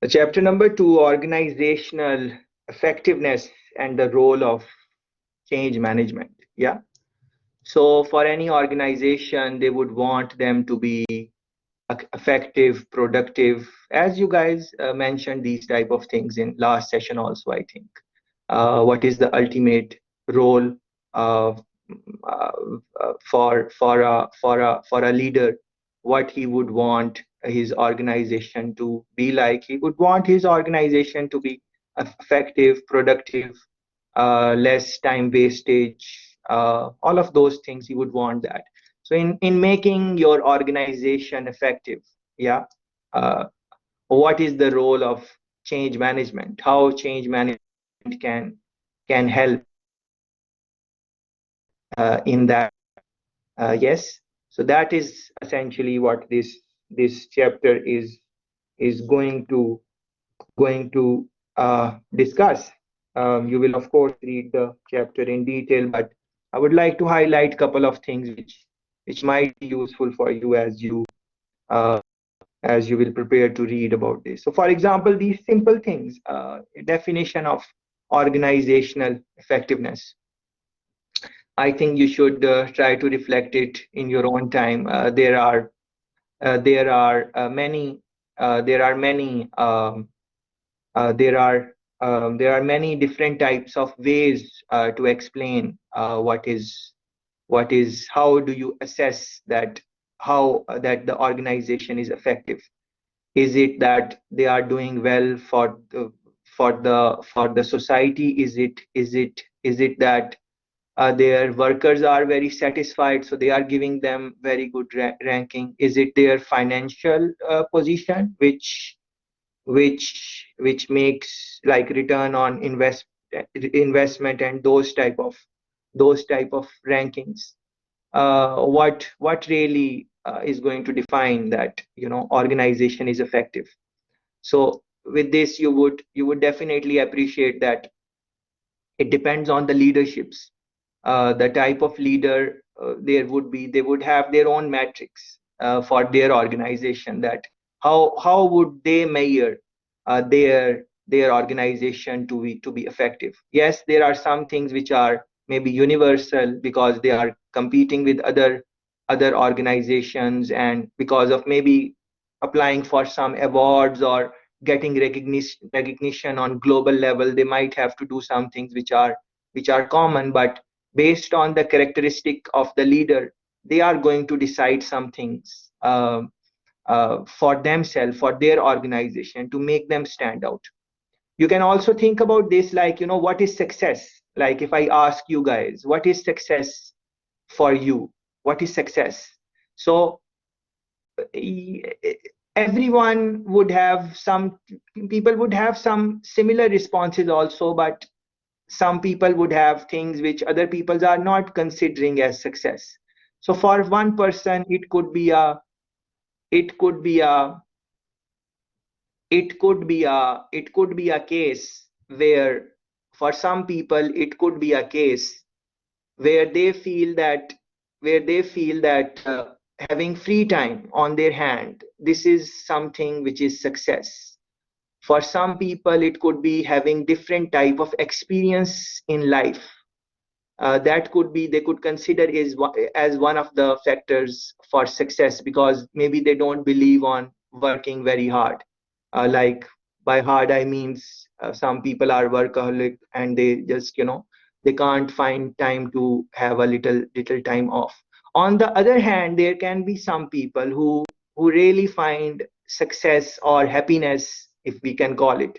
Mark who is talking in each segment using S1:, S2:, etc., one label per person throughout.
S1: Chapter number 2, organizational effectiveness and the role of change management. Yeah. So for any organization, they would want them to be effective, productive, as you guys mentioned these type of things in last session also, I think. What is the ultimate role of uh, for a leader? What he would want his organization to be like? He would want his organization to be effective, productive, less time wastage, all of those things. He would want that. So in making your organization effective, yeah, uh, what is the role of change management? How change management can help in that? Yes. So that is essentially what this chapter is going to discuss. You will of course read the chapter in detail, but I would like to highlight a couple of things which might be useful for you uh, as you will prepare to read about this. So, for example, these simple things, definition of organizational effectiveness. I think you should try to reflect it in your own time. There are many there are many there are many different types of ways to explain what is how do you assess that how that the organization is effective. Is it that they are doing well for the society? Is it that their workers are very satisfied, so they are giving them very good ranking? Is it their financial position which makes like return on investment and those type of rankings? What really is going to define that organization is effective? So with this, you would definitely appreciate that it depends on the leaderships, the type of leader they would have their own metrics for their organization, that how would they measure their organization to be effective. Yes, there are some things which are maybe universal because they are competing with other organizations, and because of maybe applying for some awards or getting recognition on global level, they might have to do some things which are common. But based on the characteristic of the leader, they are going to decide some things for themselves, for their organization, to make them stand out. You can also think about this like, what is success? Like if I ask you guys, what is success for you? What is success? So e- everyone would have some people would have some similar responses also, but some people would have things which other people are not considering as success. So for one person, it could be a it could be a case where, for some people, it could be a case where they feel that having free time on their hand, this is something which is success. For some people, it could be having different type of experience in life. That could be, they could consider as one of the factors for success, because maybe they don't believe on working very hard. Like by hard I means, some people are workaholic and they just they can't find time to have a little time off. On the other hand, there can be some people who really find success or happiness, if we can call it,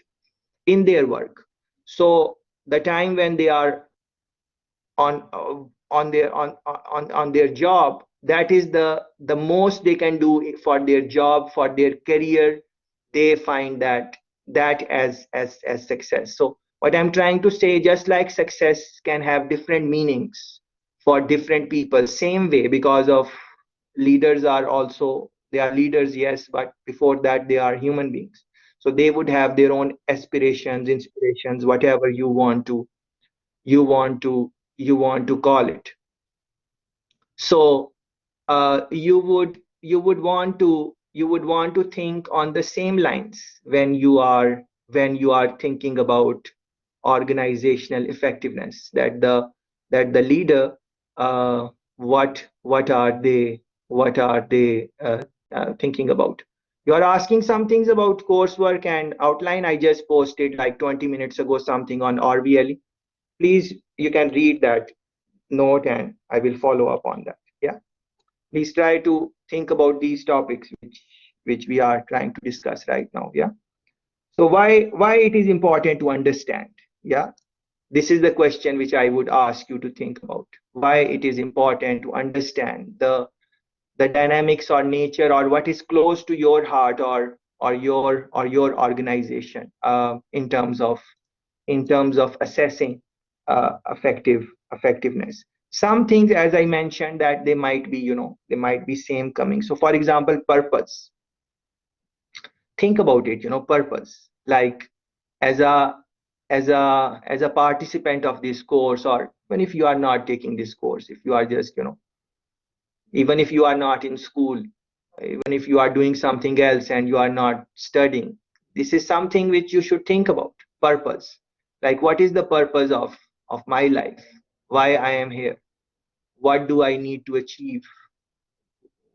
S1: in their work. So the time when they are on their job, that is the most they can do for their job, for their career. They find that as success. So what I'm trying to say, just like success can have different meanings for different people, same way, because of leaders are also, they are leaders, yes, but before that they are human beings. So they would have their own aspirations, inspirations, whatever you want to you want to call it. So you would want to you would want to think on the same lines when you are thinking about organizational effectiveness, that the leader, what are they thinking about. You are asking some things about coursework and outline. I just posted like 20 minutes ago something on RVLE. Please, you can read that note and I will follow up on that. Yeah, please try to think about these topics which we are trying to discuss right now. Yeah, so why it is important to understand. Yeah, this is the question which I would ask you to think about. Why it is important to understand the dynamics or nature or what is close to your heart or your organization, in terms of assessing effectiveness. Some things, as I mentioned, that they might be same coming. So for example, purpose. Think about it, purpose. Like, as a participant of this course, or even if you are not taking this course, if you are just, even if you are not in school, even if you are doing something else and you are not studying, this is something which you should think about. Purpose. Like, what is the purpose of my life? Why I am here? What do I need to achieve?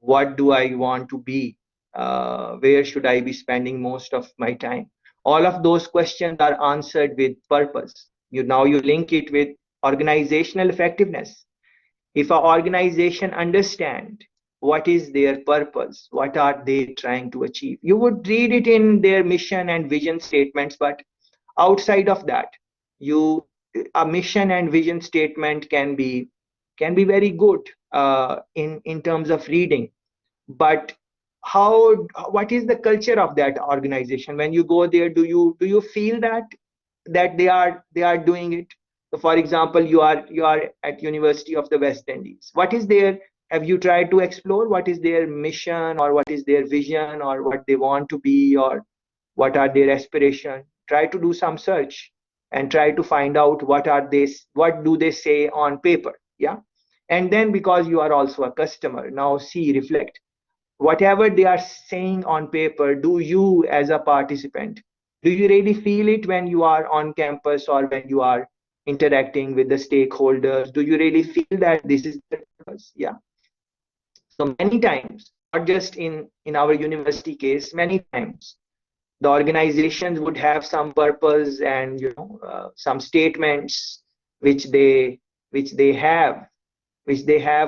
S1: What do I want to be? Where should I be spending most of my time? All of those questions are answered with purpose. You link it with organizational effectiveness. If an organization understand what is their purpose, what are they trying to achieve, you would read it in their mission and vision statements. But outside of that, you a mission and vision statement can be very good in terms of reading. But what is the culture of that organization? When you go there, do you feel that they are doing it? So for example, you are at University of the West Indies. What is their Have you tried to explore what is their mission, or what is their vision, or what they want to be, or what are their aspirations? Try to do some search and try to find out what do they say on paper. Yeah, and then, because you are also a customer, now see, reflect, whatever they are saying on paper, do you, as a participant, do you really feel it when you are on campus, or when you are interacting with the stakeholders? Do you really feel that this is the purpose? Yeah. So many times, not just in our university case, many times the organizations would have some purpose and some statements which they have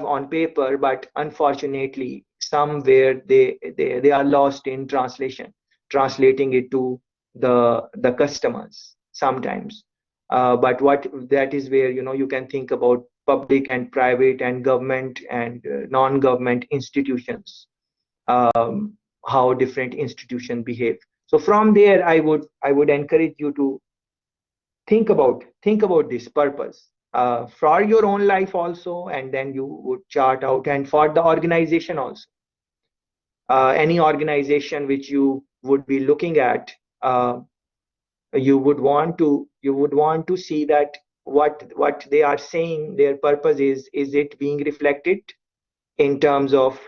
S1: on paper, but unfortunately somewhere they are lost in translating it to the customers sometimes. But what that is where you can think about public and private and government and non-government institutions, how different institutions behave. So from there, I would encourage you to think about this purpose for your own life also, and then you would chart out, and for the organization also. Any organization which you would be looking at, you would want to see that what they are saying, their purpose is it being reflected in terms of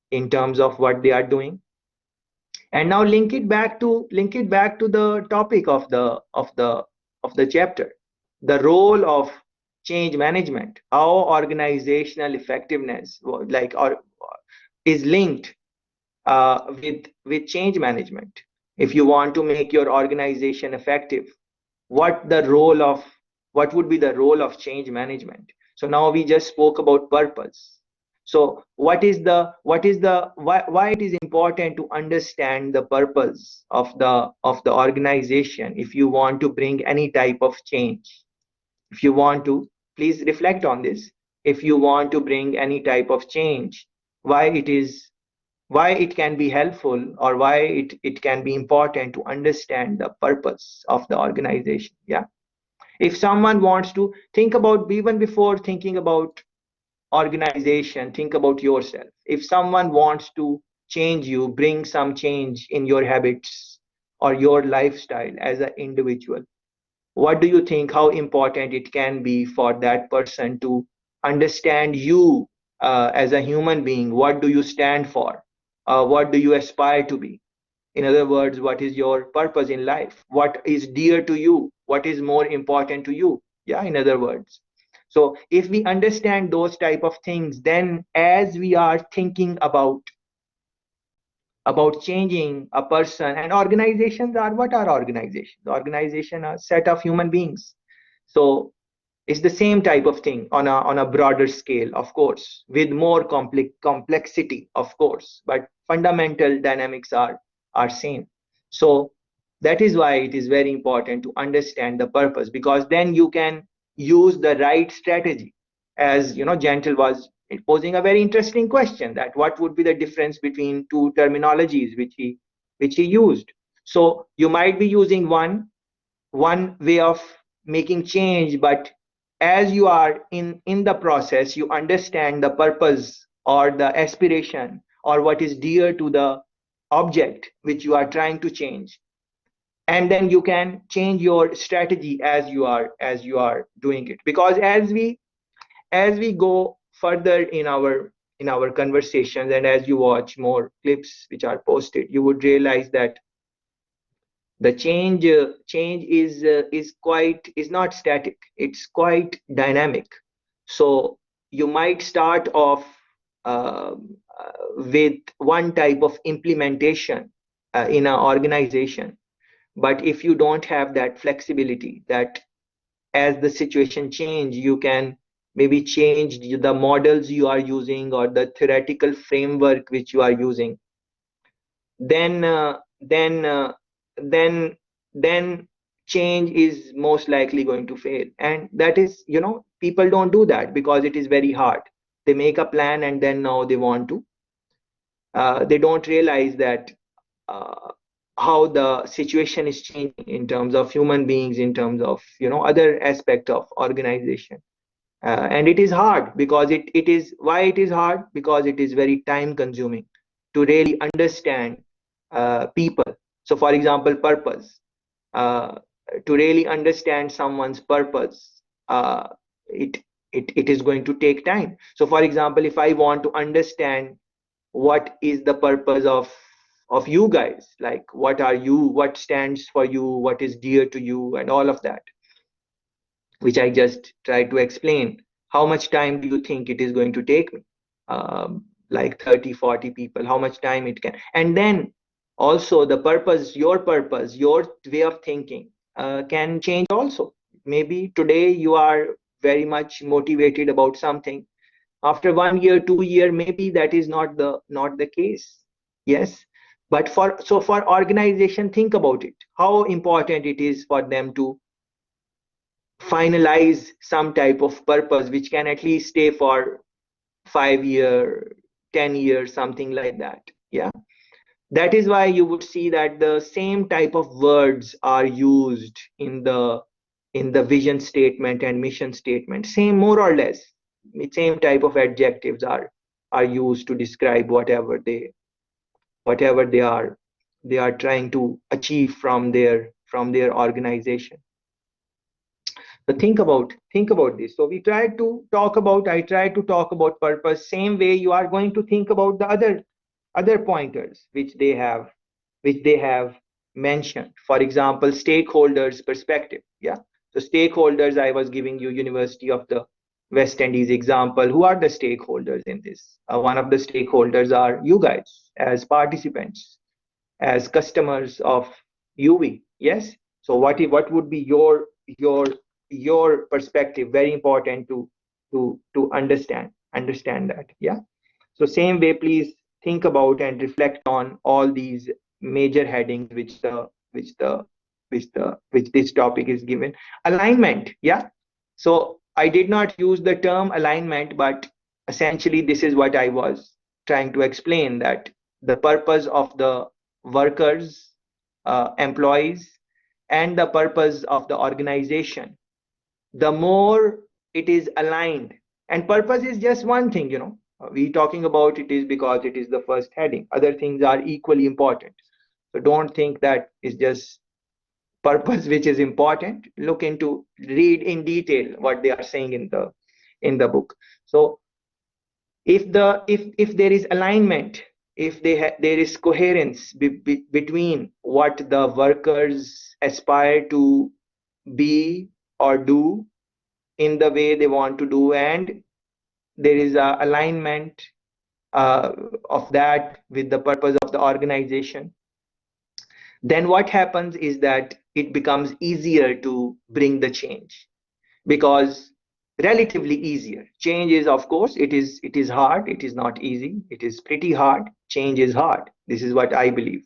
S1: what they are doing. And now link it back to the topic of the chapter, the role of change management, how organizational effectiveness is linked with change management. If you want to make your organization effective, what would be the role of change management? So now we just spoke about purpose. So why it is important to understand the purpose of the organization if you want to bring any type of change? If you want to, please reflect on this. If you want to bring any type of change, why it can be helpful, or why it can be important to understand the purpose of the organization. Yeah. If someone wants to think about, even before thinking about organization, think about yourself. If someone wants to change you, bring some change in your habits or your lifestyle as an individual, what do you think, how important it can be for that person to understand you as a human being? What do you stand for? What do you aspire to be? In other words, what is your purpose in life? What is dear to you? What is more important to you? Yeah, in other words. So if we understand those type of things, then as we are thinking about changing a person, and organizations are, what are organizations? Organization are a set of human beings. So it's the same type of thing on a broader scale, of course, with more complexity, of course, but fundamental dynamics are same. So that is why it is very important to understand the purpose, because then you can use the right strategy. As you know, Gentle was posing a very interesting question, that what would be the difference between two terminologies which he used. So you might be using one way of making change, but as you are in the process, you understand the purpose or the aspiration or what is dear to the object which you are trying to change, and then you can change your strategy as you are doing it. Because as we go further in our conversations, and as you watch more clips which are posted, you would realize that the change is not static, it's quite dynamic. So you might start off uh, with one type of implementation in an organization, but if you don't have that flexibility, that as the situation change, you can maybe change the models you are using or the theoretical framework which you are using, then then then change is most likely going to fail. And that is, people don't do that because it is very hard. They make a plan and then now they want to, they don't realize that uh, how the situation is changing in terms of human beings, in terms of other aspect of organization. And it is hard because it is, why it is hard, because it is very time consuming to really understand people. So for example, purpose, uh, to really understand someone's purpose, it, it is going to take time. So for example, if I want to understand what is the purpose of you guys, like what are you, what stands for you, what is dear to you, and all of that, which I just tried to explain. How much time do you think it is going to take me? Like 30, 40 people, how much time it can. And then also the purpose, your way of thinking can change also. Maybe today you are very much motivated about something. After 1 year, 2 year, maybe that is not the case. Yes. But for organization, think about it. How important it is for them to finalize some type of purpose which can at least stay for 5 year, 10 years, something like that. Yeah. That is why you would see that the same type of words are used in the vision statement and mission statement. Same, more or less. Same type of adjectives are used to describe whatever they are trying to achieve from their organization. So think about this. So I tried to talk about purpose. Same way you are going to think about the other pointers which they have mentioned. For example, stakeholders perspective. Yeah. So stakeholders, I was giving you University of the West Indies example. Who are the stakeholders in this? One of the stakeholders are you guys as participants, as customers of UV. Yes. So what would be your your perspective? Very important to understand that. Yeah. So same way, please think about and reflect on all these major headings which this topic is given. Alignment. Yeah. So I did not use the term alignment, but essentially this is what I was trying to explain, that the purpose of the workers, employees, and the purpose of the organization, the more it is aligned. And purpose is just one thing, we talking about it is because it is the first heading. Other things are equally important. So don't think that it's just purpose which is important. Look into, read in detail what they are saying in the book. So if there is alignment, if there is coherence between what the workers aspire to be or do in the way they want to do, and there is a alignment uh, of that with the purpose of the organization, then what happens is that it becomes easier to bring the change, because relatively easier. Change is, of course, it is hard, it is not easy, it is pretty hard. Change is hard. This is what I believe.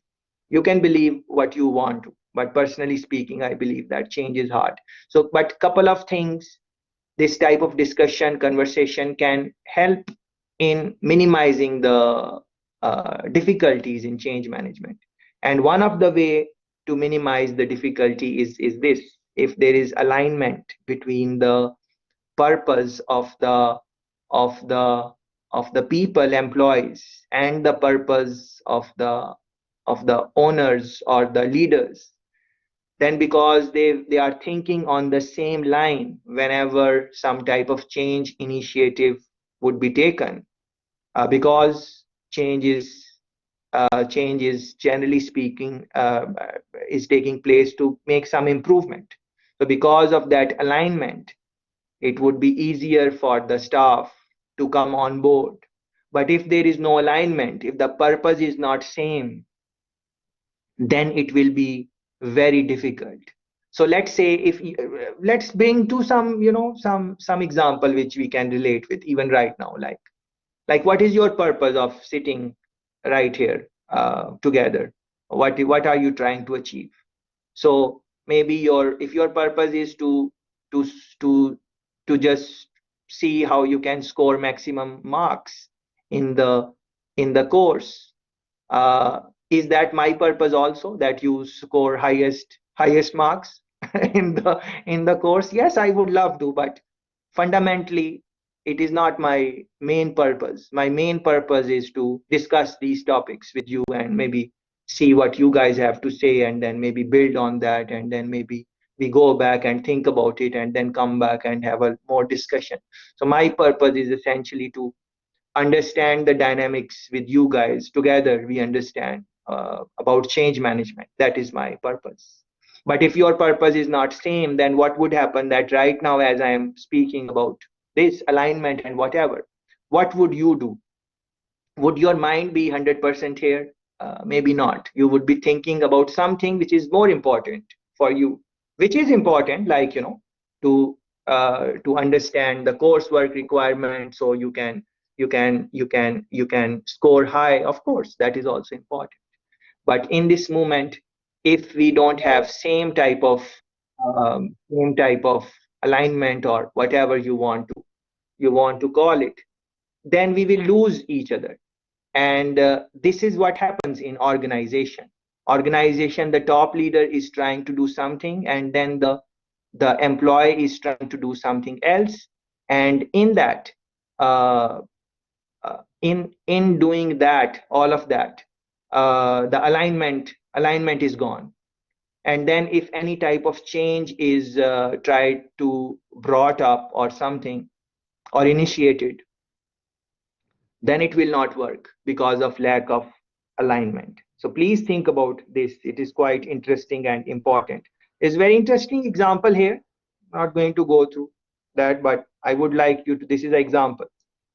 S1: You can believe what you want to, but personally speaking, I believe that change is hard. So, but couple of things, this type of discussion, conversation can help in minimizing the difficulties in change management. And one of the way to minimize the difficulty is this: if there is alignment between the purpose of the of the people, employees, and the purpose of the owners or the leaders, then because they are thinking on the same line whenever some type of change initiative would be taken, because change is generally speaking is taking place to make some improvement. So because of that alignment, it would be easier for the staff to come on board. But if there is no alignment, if the purpose is not same, then it will be very difficult. So let's say, if let's bring to some, some example which we can relate with even right now, like what is your purpose of sitting right here together? What are you trying to achieve? So maybe if your purpose is to to to just see how you can score maximum marks in the course, uh, is that my purpose also, that you score highest marks in the course? Yes, I would love to, but fundamentally it is not my main purpose. My main purpose is to discuss these topics with you and maybe see what you guys have to say, and then maybe build on that, and then maybe we go back and think about it and then come back and have a more discussion. So my purpose is essentially to understand the dynamics with you guys. Together we understand about change management. That is my purpose. But if your purpose is not same, then what would happen, that right now as I am speaking about this alignment and whatever, what would you do? Would your mind be 100% here? Maybe not. You would be thinking about something which is more important for you, which is important, like, to understand the coursework requirements, so you can score high. Of course, that is also important. But in this moment, if we don't have same type of alignment, or whatever you want to call it, then we will lose each other. And this is what happens in organization. The top leader is trying to do something, and then the employee is trying to do something else. And in that, in doing that, all of that, the alignment is gone. And then if any type of change is tried to brought up or something, or initiated, then it will not work because of lack of alignment. So please think about this. It is quite interesting and important. It's very interesting example here. Not going to go through that, but I would like you to, this is an example.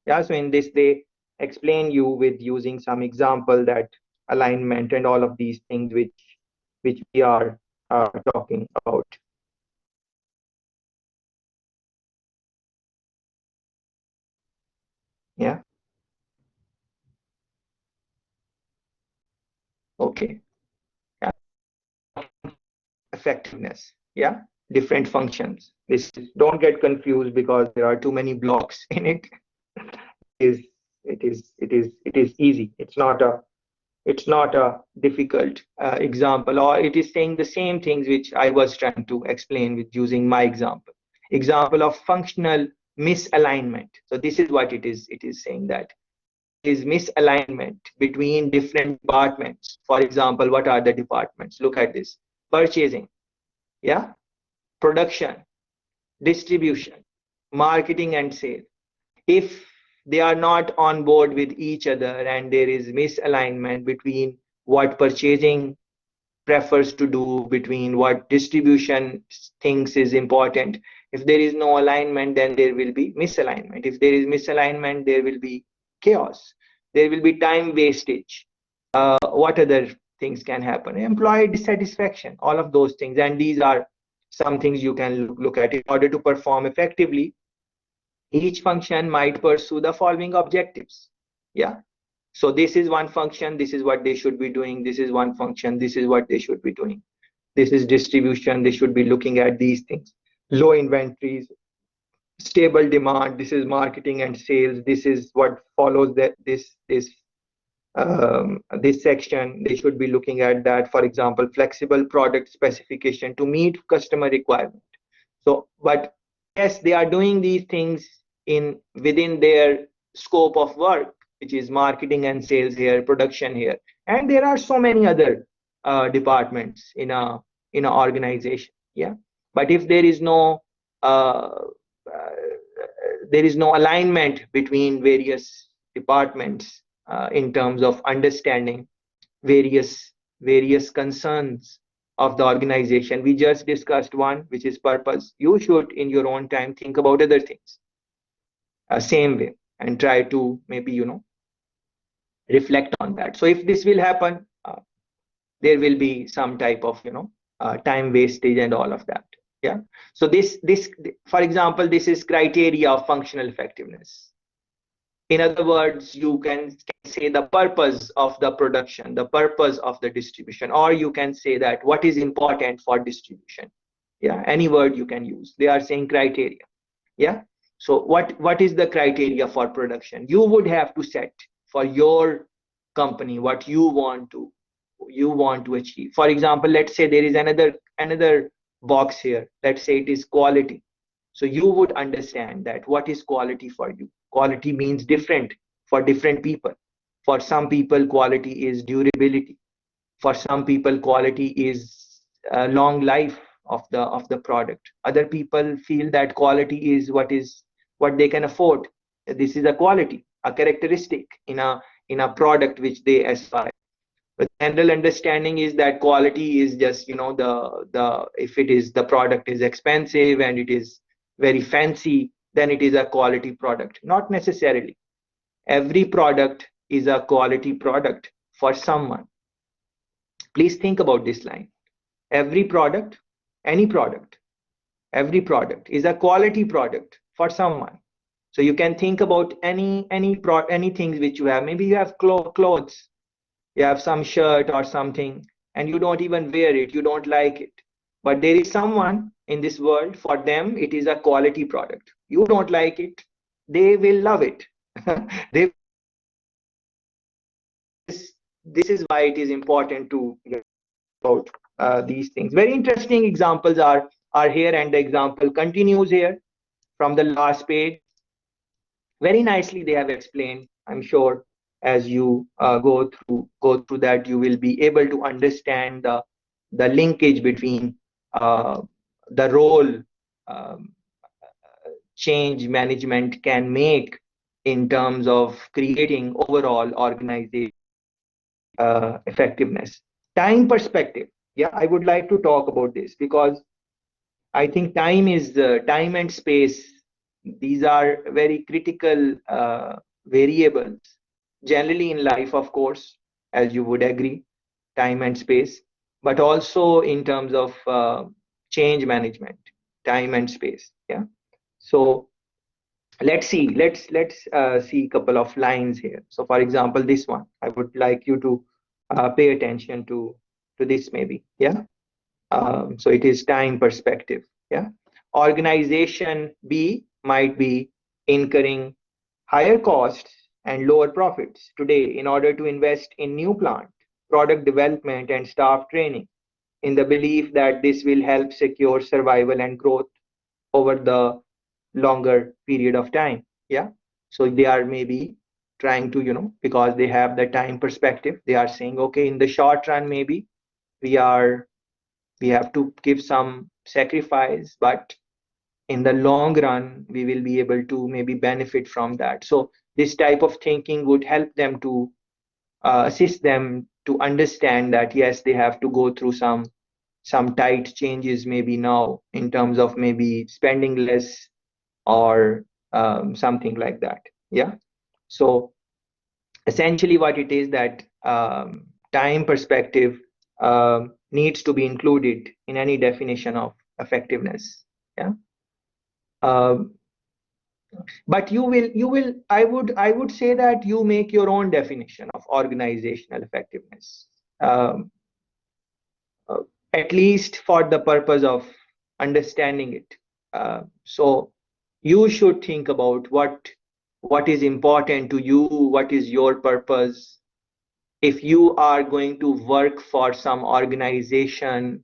S1: Yeah, so in this they explain you with using some example, that alignment and all of these things which we are talking about. Yeah. Okay. Yeah. Effectiveness. Yeah. Different functions. This don't get confused because there are too many blocks in it. Is it is easy. It's not a difficult example, or it is saying the same things which I was trying to explain with using my example of functional misalignment. So this is what it is saying, that is misalignment between different departments. For example, what are the departments? Look at this: purchasing, yeah, production, distribution, marketing, and sale. If they are not on board with each other and there is misalignment between what purchasing prefers to do, between what distribution thinks is important. If there is no alignment, then there will be misalignment. If there is misalignment, there will be chaos. There will be time wastage. What other things can happen? Employee dissatisfaction, all of those things. And these are some things you can look at. In order to perform effectively, each function might pursue the following objectives. Yeah. So this is one function, this is what they should be doing. This is one function, this is what they should be doing. This is distribution, they should be looking at these things. Low inventories, stable demand, this is marketing and sales. This is what follows that this section. They should be looking at that. For example, flexible product specification to meet customer requirement. So, but yes, they are doing these things in within their scope of work, which is marketing and sales here, production here, and there are so many other departments in a organization. Yeah, but if uh, uh, there is no alignment between various departments in terms of understanding various concerns of the organization. We just discussed one, which is purpose. You should, in your own time, think about other things, same way, and try to maybe reflect on that. So if this will happen, there will be some type of time wastage and all of that. Yeah. So this for example, this is criteria of functional effectiveness. In other words, you can say the purpose of the production, the purpose of the distribution, or you can say that what is important for distribution. Yeah, any word you can use. They are saying criteria. Yeah. So what is the criteria for production? You would have to set for your company what you want to achieve. For example, let's say there is another box here. Let's say it is quality. So you would understand that what is quality for you. Quality means different for different people. For some people, quality is durability. For some people, quality is long life of the product. Other people feel that quality is what they can afford. This is a quality, a characteristic in a product which they aspire. The general understanding is that quality is just the if it is the product is expensive and it is very fancy, then it is a quality product. Not necessarily. Every product is a quality product for someone. Please think about this line. Every product, any product, every product is a quality product for someone. So you can think about any things which you have. Maybe you have clothes, you have some shirt or something, and you don't even wear it, you don't like it. But there is someone in this world, for them, it is a quality product. You don't like it, they will love it. they, this is why it is important to about these things. Very interesting examples are here, and the example continues here from the last page. Very nicely they have explained. I'm sure as you go through that, you will be able to understand the linkage between the role um, change management can make in terms of creating overall organization effectiveness. Time perspective. Yeah, I would like to talk about this because I think time and space. These are very critical variables generally in life, of course, as you would agree, time and space, but also in terms of change management, time and space. Yeah. So let's see a couple of lines here. So for example, this one, I would like you to pay attention to this maybe. Yeah. So it is time perspective. Yeah. Organization B might be incurring higher costs and lower profits today in order to invest in new plant, product development, and staff training, in the belief that this will help secure survival and growth over the longer period of time. Yeah. So they are maybe trying to, because they have the time perspective, they are saying, okay, in the short run, maybe we have to give some sacrifice, but in the long run we will be able to maybe benefit from that. So this type of thinking would help them to assist them to understand that yes, they have to go through some tight changes maybe now in terms of maybe spending less or something like that. Yeah. So essentially what it is that time perspective needs to be included in any definition of effectiveness. Yeah. Um, but I would say that you make your own definition of organizational effectiveness, um, uh, at least for the purpose of understanding it. So you should think about what is important to you, what is your purpose. If you are going to work for some organization,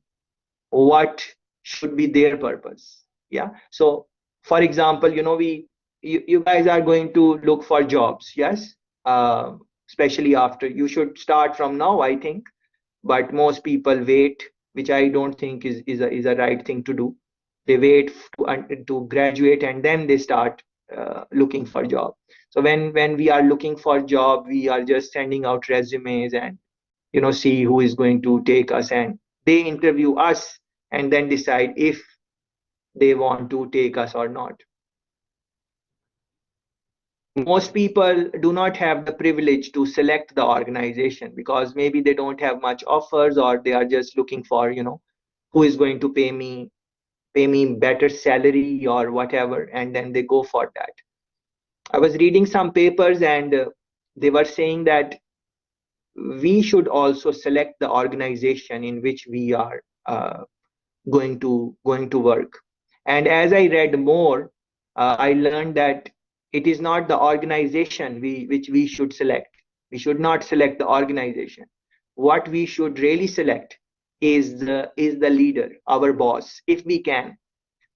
S1: what should be their purpose? Yeah. So for example, you guys are going to look for jobs, yes. Especially after, you should start from now, I think, but most people wait, which I don't think is a right thing to do. They wait to graduate and then they start looking for job. So when we are looking for job, we are just sending out resumes and see who is going to take us, and they interview us and then decide if they want to take us or not. Most people do not have the privilege to select the organization because maybe they don't have much offers, or they are just looking for who is going to pay me better salary or whatever, and then they go for that. I was reading some papers, and they were saying that we should also select the organization in which we are going to work. And as I read more, I learned that it is not the organization which we should select. We should not select the organization. What we should really select is the leader, our boss, if we can.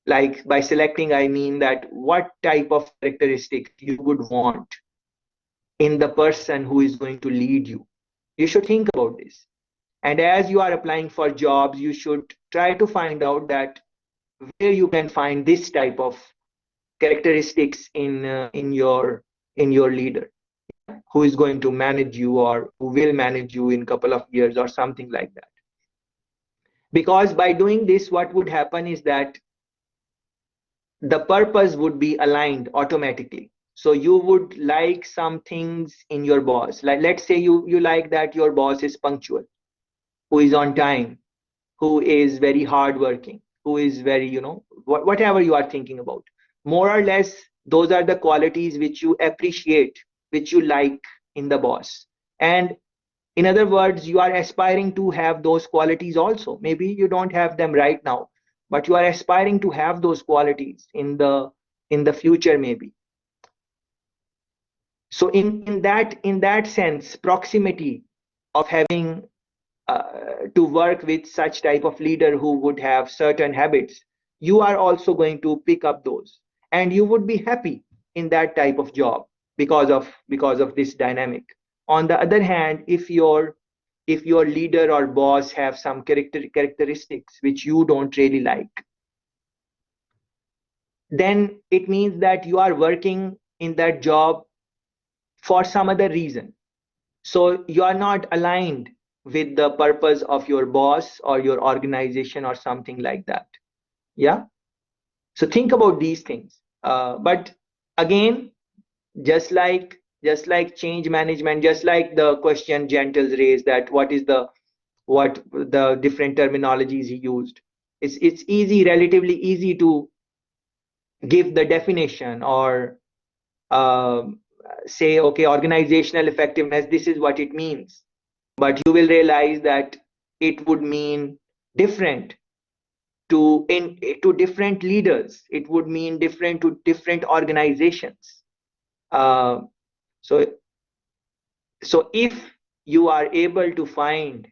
S1: Like, by selecting, I mean that what type of characteristics you would want in the person who is going to lead you. You should think about this. And as you are applying for jobs, you should try to find out that where you can find this type of characteristics in your leader, who is going to manage you or who will manage you in a couple of years or something like that. Because by doing this, what would happen is that the purpose would be aligned automatically. So you would like some things in your boss. Like, let's say you like that your boss is punctual, who is on time, who is very hardworking, who is very, whatever you are thinking about. More or less, those are the qualities which you appreciate, which you like in the boss. And in other words, you are aspiring to have those qualities also. Maybe you don't have them right now, but you are aspiring to have those qualities in the future, maybe. So in that sense, proximity of having to work with such type of leader who would have certain habits, you are also going to pick up those, and you would be happy in that type of job because of this dynamic. On the other hand, if your leader or boss have some characteristics which you don't really like, then it means that you are working in that job for some other reason. So you are not aligned with the purpose of your boss or your organization or something like that. Yeah. So think about these things. But again, just like change management, just like the question Gentles raised, that what the different terminologies he used. It's relatively easy to give the definition, or say, okay, organizational effectiveness, this is what it means. But you will realize that it would mean different to different leaders. It would mean different to different organizations. Uh, so if you are able to find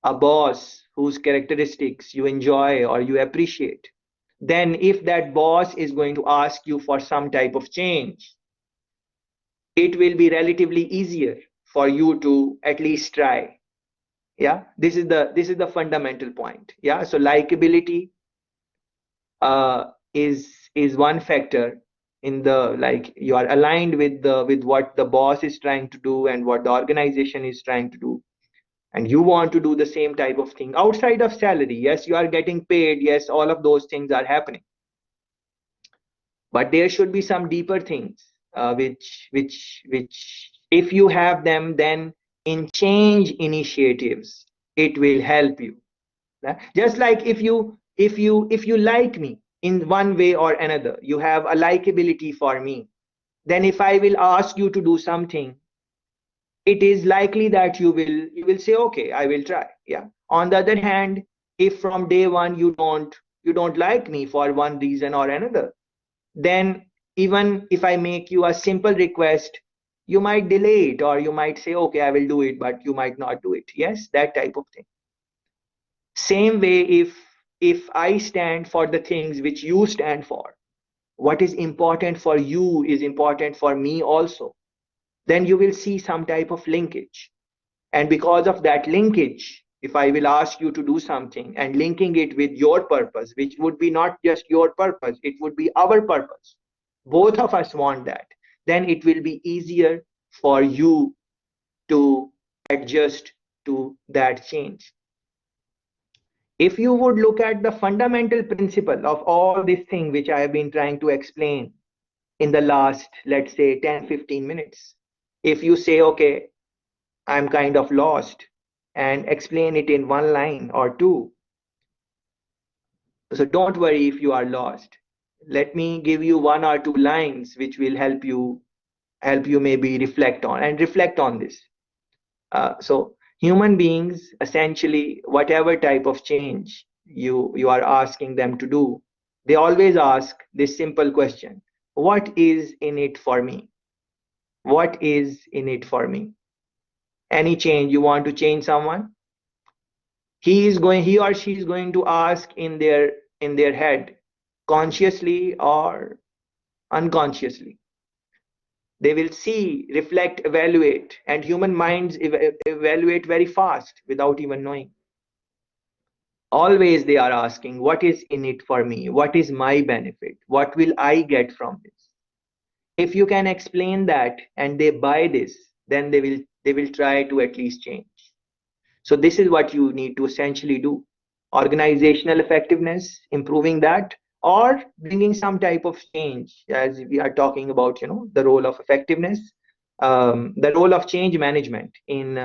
S1: a boss whose characteristics you enjoy or you appreciate, then if that boss is going to ask you for some type of change, it will be relatively easier for you to at least try. Yeah, this is the fundamental point. Yeah, so likability is one factor, in the, like, you are aligned with what the boss is trying to do and what the organization is trying to do, and you want to do the same type of thing outside of salary. Yes, you are getting paid. Yes, all of those things are happening, but there should be some deeper things, which if you have them, then in change initiatives it will help you. Just like if you like me in one way or another, you have a likability for me, then if I will ask you to do something, it is likely that you will say, okay, I will try. Yeah. On the other hand, if from day one you don't like me for one reason or another, then even if I make you a simple request, you might delay it, or you might say, okay, I will do it, but you might not do it. Yes, that type of thing. Same way, if I stand for the things which you stand for, what is important for you is important for me also, then you will see some type of linkage. And because of that linkage, if I will ask you to do something and linking it with your purpose, which would be not just your purpose, it would be our purpose. Both of us want that. Then it will be easier for you to adjust to that change. If you would look at the fundamental principle of all this thing which I have been trying to explain in the last, let's say, 10-15 minutes, if you say, okay, I'm kind of lost, and explain it in one line or two. So don't worry if you are lost. Let me give you one or two lines which will help you maybe reflect on this. So human beings, essentially, whatever type of change you are asking them to do, they always ask this simple question: what is in it for me? What is in it for me? Any change, you want to change someone, he or she is going to ask in their head, consciously or unconsciously. They will see, reflect, evaluate, and human minds evaluate very fast without even knowing. Always they are asking, what is in it for me? What is my benefit? What will I get from this? If you can explain that and they buy this, then they will try to at least change. So this is what you need to essentially do: organizational effectiveness, improving that, or bringing some type of change. As we are talking about, the role of effectiveness, the role of change management in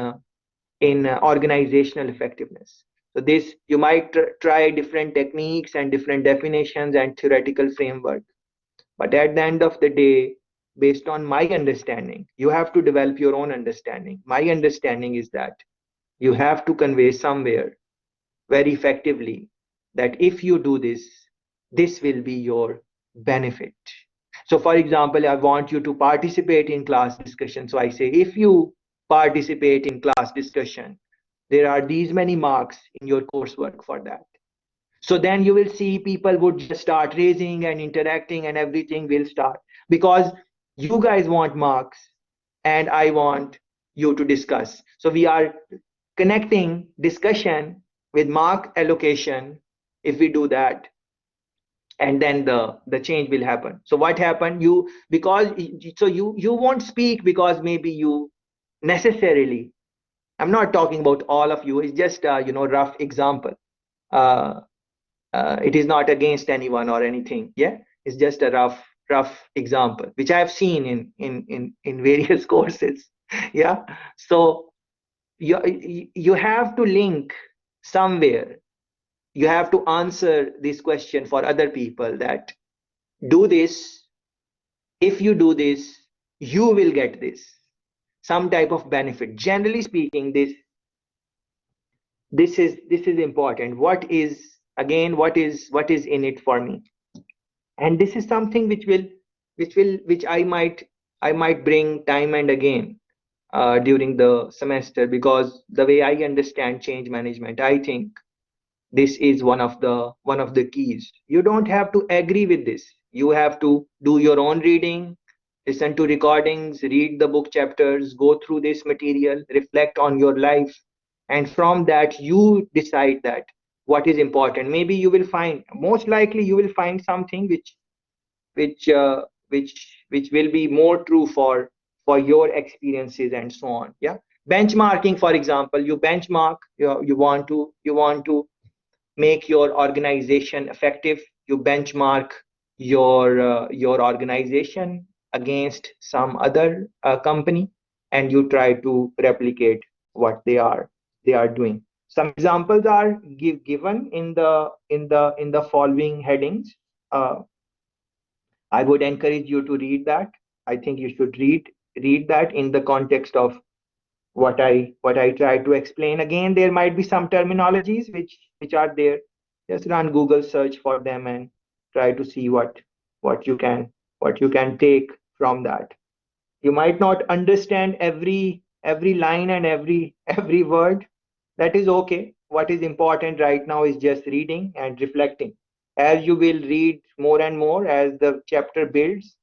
S1: organizational effectiveness. So this, you might try different techniques and different definitions and theoretical framework, but at the end of the day, based on my understanding, you have to develop your own understanding. My understanding is that you have to convey somewhere very effectively that if you do this, this will be your benefit. So for example, I want you to participate in class discussion. So I say, if you participate in class discussion, there are these many marks in your coursework for that. So then you will see people would just start raising and interacting, and everything will start, because you guys want marks and I want you to discuss. So we are connecting discussion with mark allocation. If we do that, and then the change will happen. So what happened, you won't speak because maybe you necessarily, I'm not talking about all of you, it's just a rough example. It is not against anyone or anything. Yeah, it's just a rough example which I have seen in various courses. Yeah. So you have to link somewhere. You have to answer this question for other people, that do this, if you do this, you will get this, some type of benefit. Generally speaking, this is important. What is, again, what is in it for me? And this is something which I might bring time and again during the semester, because the way I understand change management, I think this is one of the keys. You don't have to agree with this. You have to do your own reading, listen to recordings, read the book chapters, go through this material, reflect on your life, and from that you decide that what is important. Maybe you will find, most likely you will find something which which will be more true for your experiences and so on. Yeah, benchmarking, for example, you benchmark, you want to make your organization effective. You benchmark your organization against some other company, and you try to replicate what they are doing. Some examples are given in the following headings. uh, I would encourage you to read that. I think you should read that in the context of what I try to explain. Again, there might be some terminologies which are there. Just run Google search for them and try to see what you can take from that. You might not understand every line and every word. That is okay. What is important right now is just reading and reflecting. As you will read more and more, as the chapters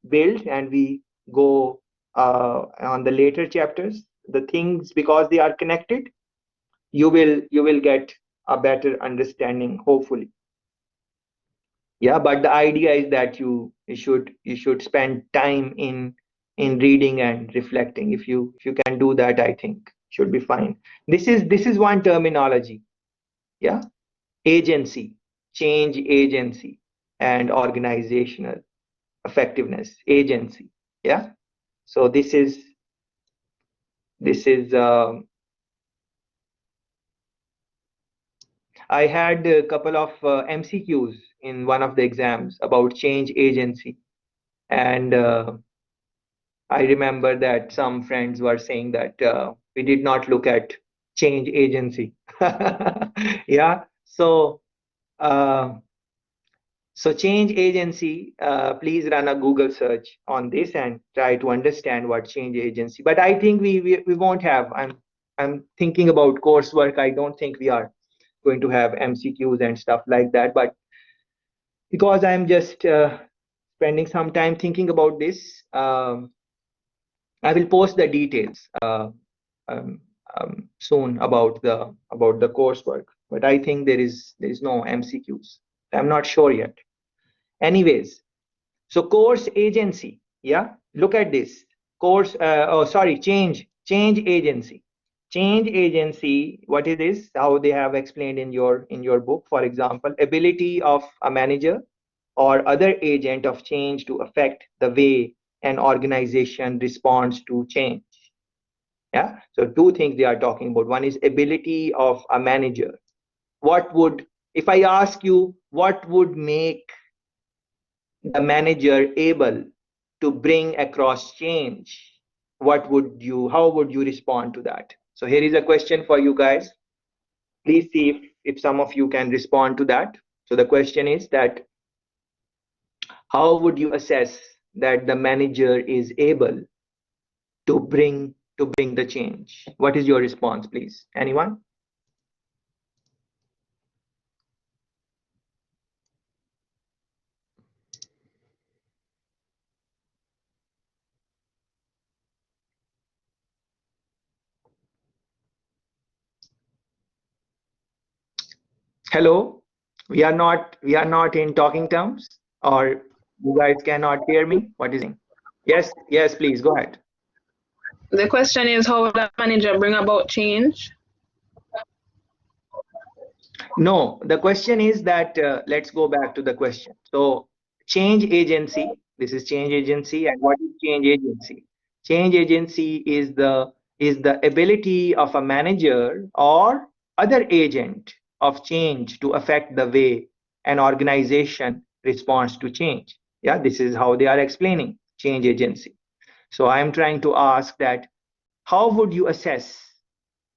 S1: build, and we go on the later chapters, the things, because they are connected, you will get a better understanding, hopefully. Yeah, but the idea is that you should spend time in reading and reflecting. If you can do that, I think should be fine. This is one terminology. Yeah, agency, change agency, and organizational effectiveness. Agency. Yeah. So this is I had a couple of MCQs in one of the exams about change agency, and I remember that some friends were saying that we did not look at change agency. Yeah. Uh, so change agency, please run a Google search on this and try to understand what change agency. But I think we won't have. I'm thinking about coursework. I don't think we are going to have MCQs and stuff like that. But because I'm just spending some time thinking about this, I will post the details um, soon about the coursework. But I think there is no MCQs. I'm not sure yet. Anyways, so course agency. Yeah, look at this course. Oh, sorry, change agency. Change agency. What is this? How they have explained in your book. For example, ability of a manager or other agent of change to affect the way an organization responds to change. Yeah. So two things they are talking about. One is ability of a manager. What would, if I ask you, what would make the manager able to bring across change? How would you respond to that? So here is a question for you guys. Please see if some of you can respond to that. So the question is that how would you assess that the manager is able to bring the change? What is your response, please? Anyone? Hello? We are not in talking terms, or you guys cannot hear me? What is it? Yes, please go ahead.
S2: The question is, how will the manager bring about change?
S1: No, the question is that let's go back to the question. So change agency, this is change agency, and what is change agency? Change agency is the ability of a manager or other agent of change to affect the way an organization responds to change. Yeah, this is how they are explaining change agency. So I am trying to ask that how would you assess,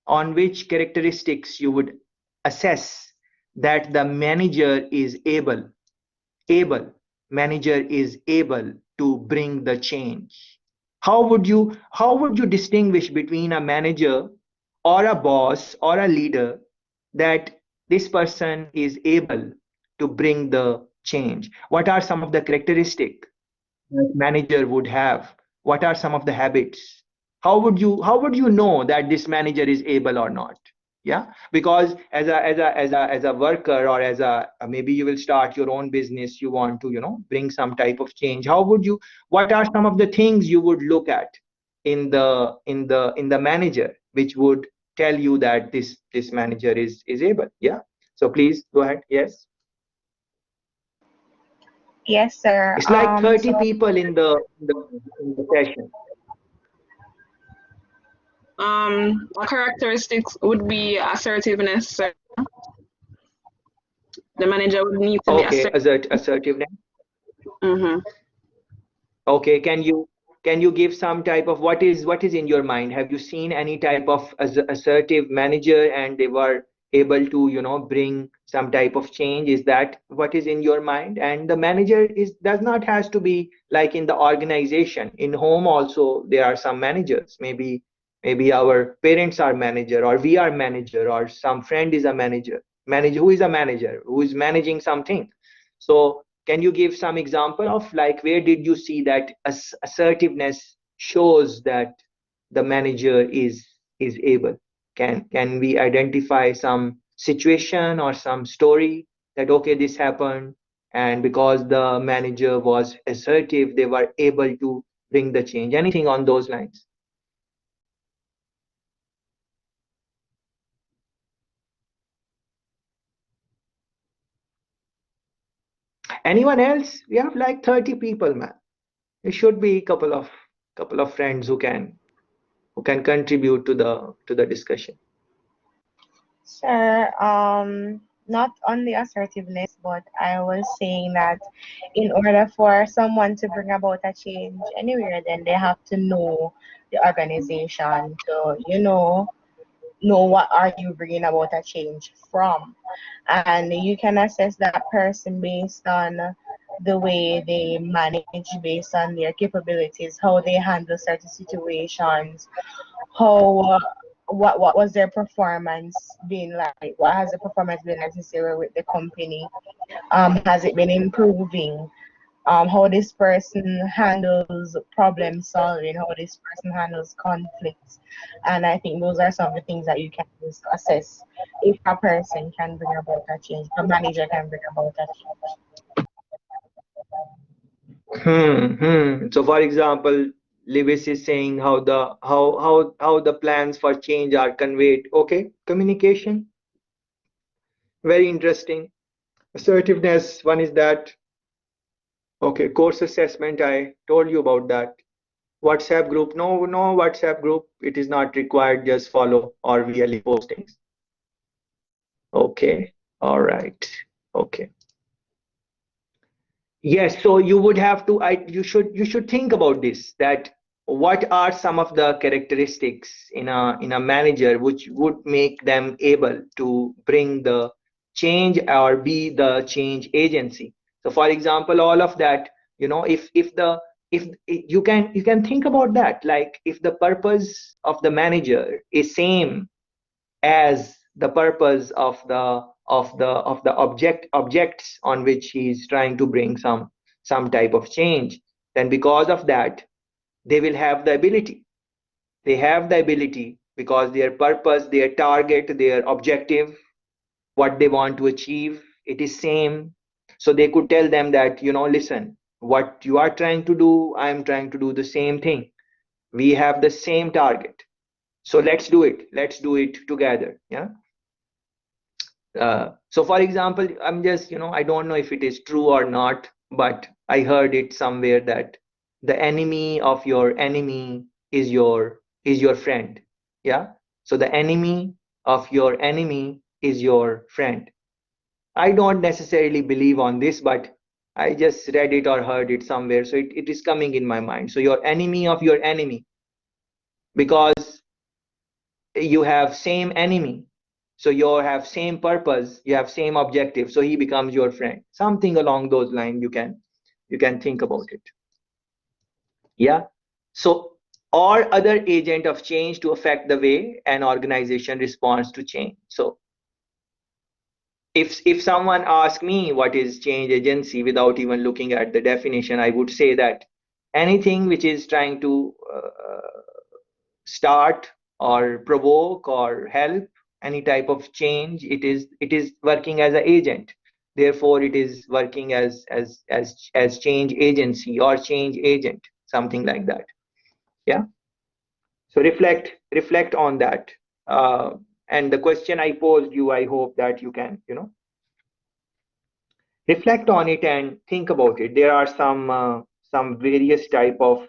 S1: on which characteristics you would assess that the manager is able to bring the change? How would you distinguish between a manager or a boss or a leader, that this person is able to bring the change? What are some of the characteristics that manager would have? What are some of the habits? How would you know that this manager is able or not? Yeah, because as a worker, or as a maybe you will start your own business, you want to, bring some type of change. How would you, what are some of the things you would look at in the manager, which would tell you that this manager is able? Yeah, so please go ahead. Yes.
S3: Yes, sir.
S1: It's like 30
S3: So
S1: people in the session.
S2: A characteristics would be assertiveness. Sir. The manager would need to be
S1: Okay, assertiveness.
S2: Mm-hmm.
S1: Okay, can you give some type of what is in your mind? Have you seen any type of assertive manager and they were able to, bring some type of change? Is that what is in your mind? And the manager is does not has to be like in the organization. In home also there are some managers. Maybe our parents are manager, or we are manager, or some friend is a manager. Manager who is a manager who is managing something. So can you give some example of like where did you see that assertiveness shows that the manager is able? Can we identify some situation or some story that okay, this happened, and because the manager was assertive, they were able to bring the change? Anything on those lines? Anyone else? We have like 30 people, man. There should be a couple of friends who can contribute to the discussion.
S3: sir, not only assertiveness, but I was saying that in order for someone to bring about a change anywhere, then they have to know the organization to, know what are you bringing about a change from. And you can assess that person based on the way they manage, based on their capabilities, how they handle certain situations, how what was their performance been like, what has the performance been necessary with the company, has it been improving, how this person handles problem solving, how this person handles conflicts. And I think those are some of the things that you can use to assess if a person can bring about a change, a manager can bring about a change.
S1: So, for example, Lewis is saying how the plans for change are conveyed. Okay, communication, very interesting. Assertiveness, one is that. Okay, course assessment, I told you about that. WhatsApp group, no, no WhatsApp group. It is not required. Just follow or VLE postings. Okay, all right. Okay. Yes, so you would have to, you should think about this, that what are some of the characteristics in a manager which would make them able to bring the change or be the change agency. So for example, all of that, if you can think about that, like if the purpose of the manager is same as the purpose of the objects on which he is trying to bring some type of change, then because of that they will have the ability. They have the ability because their purpose, their target, their objective, what they want to achieve, it is same. So they could tell them that, listen, what you are trying to do, I am trying to do the same thing. We have the same target, so let's do it together. Yeah. So for example, I'm just, I don't know if it is true or not, but I heard it somewhere that the enemy of your enemy is your friend. Yeah. So the enemy of your enemy is your friend. I don't necessarily believe on this, but I just read it or heard it somewhere. So it is coming in my mind. So your enemy of your enemy, because you have same enemy, so you have same purpose, you have same objective, so he becomes your friend, something along those lines. You can think about it. Yeah. So or other agent of change to affect the way an organization responds to change. So if someone asks me what is change agency without even looking at the definition, I would say that anything which is trying to start or provoke or help change, it is working as an agent. Therefore, it is working as change agency or change agent, something like that. Yeah. So reflect on that. And the question I posed you, I hope that you can, reflect on it and think about it. There are some various type of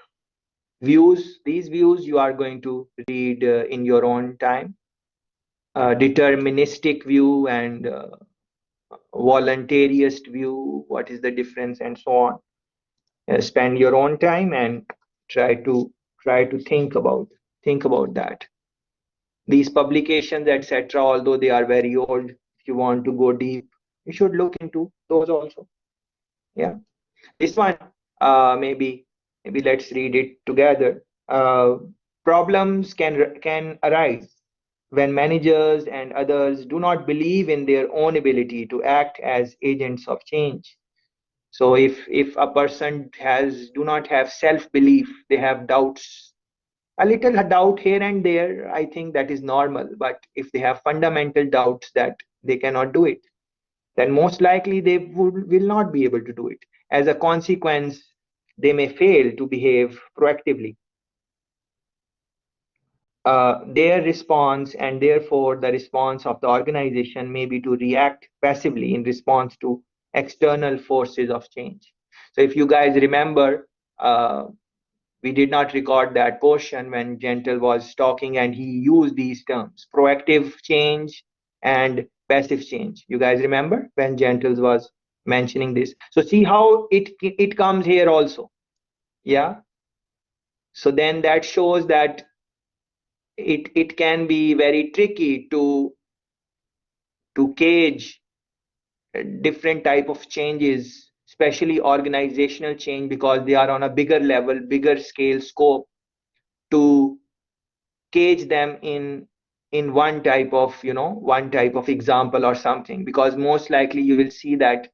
S1: views. These views you are going to read in your own time. Deterministic view and voluntarist view. What is the difference, and so on. Spend your own time and try to think about that. These publications, etc., although they are very old, if you want to go deep, you should look into those also. Yeah. This one, maybe let's read it together. Problems can arise when managers and others do not believe in their own ability to act as agents of change. So if a person do not have self-belief, they have doubts, a little doubt here and there, I think that is normal. But if they have fundamental doubts that they cannot do it, then most likely they will not be able to do it. As a consequence, they may fail to behave proactively. Their response, and therefore the response of the organization, may be to react passively in response to external forces of change. So if you guys remember, we did not record that portion when Gentle was talking, and he used these terms: proactive change and passive change. You guys remember when Gentle was mentioning this? So see how it comes here also. Yeah. So then that shows that it can be very tricky to gauge different type of changes, especially organizational change, because they are on a bigger level, bigger scale scope, to cage them in one type of example or something, because most likely you will see that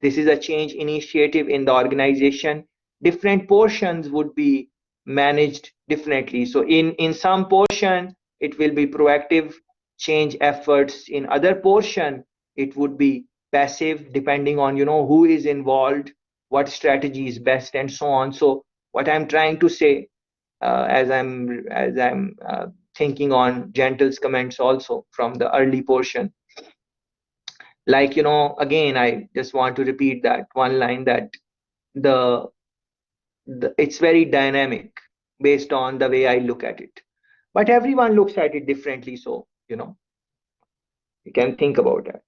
S1: this is a change initiative in the organization. Different portions would be managed differently. So in some portion it will be proactive change efforts, in other portion it would be passive, depending on who is involved, what strategy is best, and so on. So what I'm trying to say, as I'm thinking on Gentle's comments also from the early portion, like again, I just want to repeat that one line, that the it's very dynamic based on the way I look at it, but everyone looks at it differently. So you can think about that.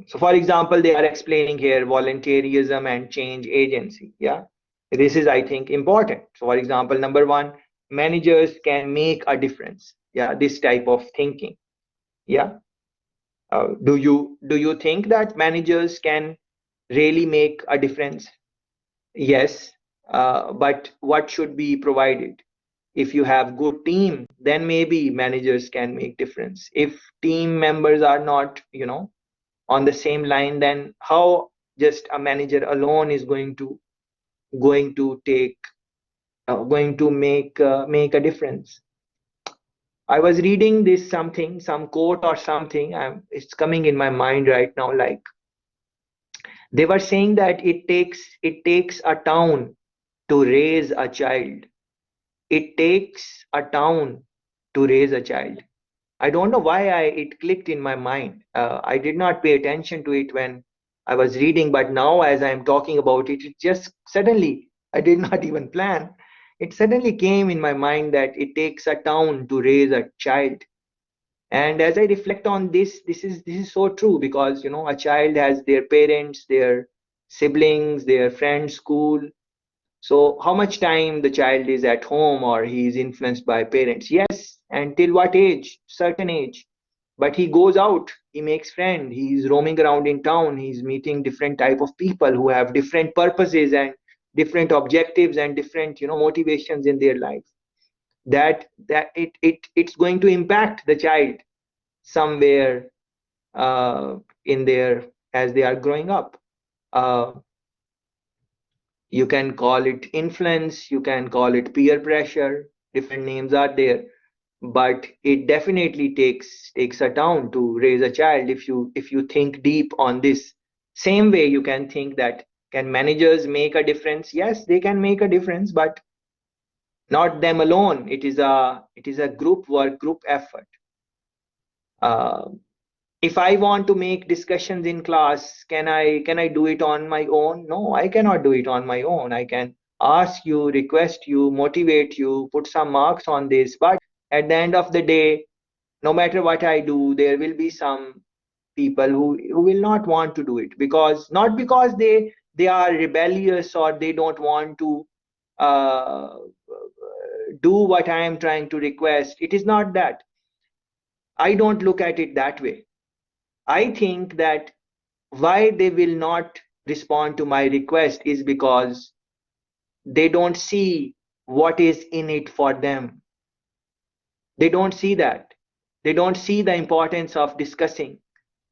S1: So for example, they are explaining here voluntarism and change agency. Yeah, this is, I think, important. So for example, number one, managers can make a difference. Yeah, this type of thinking. Yeah. Do you think that managers can really make a difference? Yes. But what should be provided? If you have good team, then maybe managers can make difference. If team members are not on the same line, then how just a manager alone is going to take going to make a difference? I was reading this some quote or something, it's coming in my mind right now, like they were saying that it takes a town to raise a child. It takes a town to raise a child. I don't know why it clicked in my mind. I did not pay attention to it when I was reading, but now as I am talking about it, it just suddenly, I did not even plan. It suddenly came in my mind that it takes a town to raise a child. And as I reflect on this is so true, because a child has their parents, their siblings, their friends, school. So how much time the child is at home, or he is influenced by parents? Yes, until what age? Certain age. But he goes out, he makes friends, he's roaming around in town, he's meeting different type of people who have different purposes and different objectives and different motivations in their life. It's going to impact the child somewhere in their as they are growing up. Uh, you can call it influence, you can call it peer pressure, different names are there. but it definitely takes a town to raise a child. If you think deep on this, same way you can think that, can managers make a difference? Yes, they can make a difference, but not them alone. It is a group work, group effort. uh, if I want to make discussions in class, can I do it on my own? No, I cannot do it on my own. I can ask you, request you, motivate you, put some marks on this, but at the end of the day, no matter what I do, there will be some people who will not want to do it, because not because they are rebellious or they don't want to uh, do what I am trying to request. It is not that. I don't look at it that way. I think that why they will not respond to my request is because they don't see what is in it for them. They don't see that. They don't see the importance of discussing.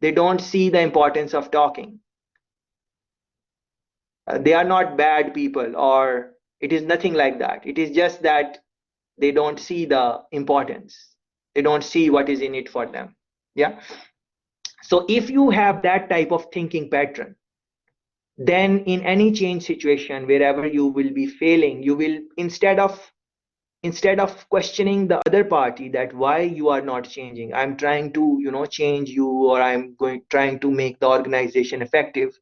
S1: They don't see the importance of talking. They are not bad people, or it is nothing like that. It is just that they don't see the importance. They don't see what is in it for them. Yeah. So if you have that type of thinking pattern, then in any change situation, wherever you will be failing, you will, instead of questioning the other party that why you are not changing, I'm trying to change you, or I'm trying to make the organization effective,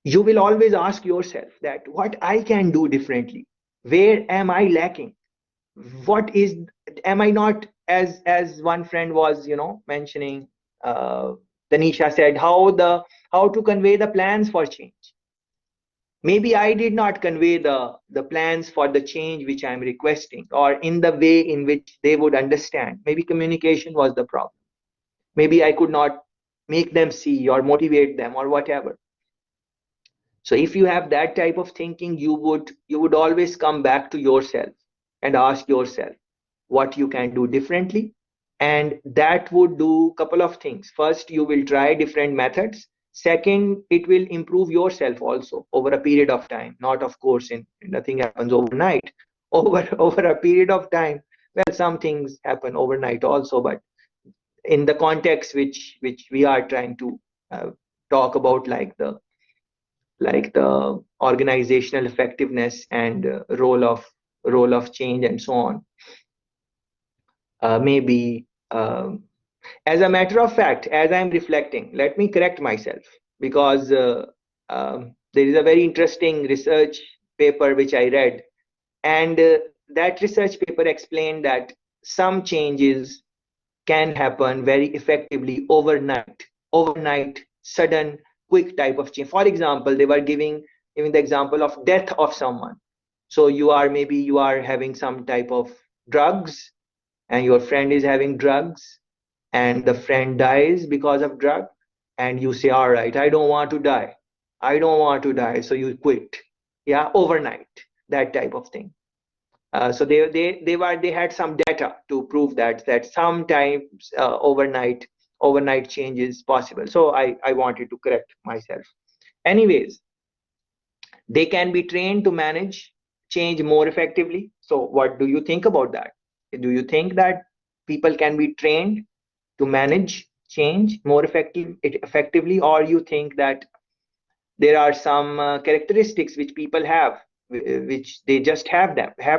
S1: you will always ask yourself that what I can do differently, where am I lacking, what is, am I not, as one friend was mentioning, uh, Tanisha said, how to convey the plans for change. Maybe I did not convey the plans for the change which I'm requesting, or in the way in which they would understand. Maybe communication was the problem. Maybe I could not make them see or motivate them or whatever. So if you have that type of thinking, you would always come back to yourself and ask yourself what you can do differently. And that would do a couple of things. First, you will try different methods. Second, it will improve yourself also over a period of time. Not, of course, in nothing happens overnight. Over a period of time, well, some things happen overnight also, but in the context which we are trying to uh, talk about, like the organizational effectiveness and role of change and so on. Maybe as a matter of fact, as I'm reflecting, let me correct myself, because there is a very interesting research paper which I read, and that research paper explained that some changes can happen very effectively overnight, sudden, quick type of change. For example, they were giving the example of death of someone. So you are having some type of drugs, and your friend is having drugs, and the friend dies because of drug, and you say, all right, I don't want to die, so you quit. Yeah, overnight, that type of thing. So they had some data to prove that sometimes overnight change is possible. So I wanted to correct myself. Anyways, they can be trained to manage change more effectively. So what do you think about that? Do you think that people can be trained to manage change more effectively, or you think that there are some characteristics which people have, which they just have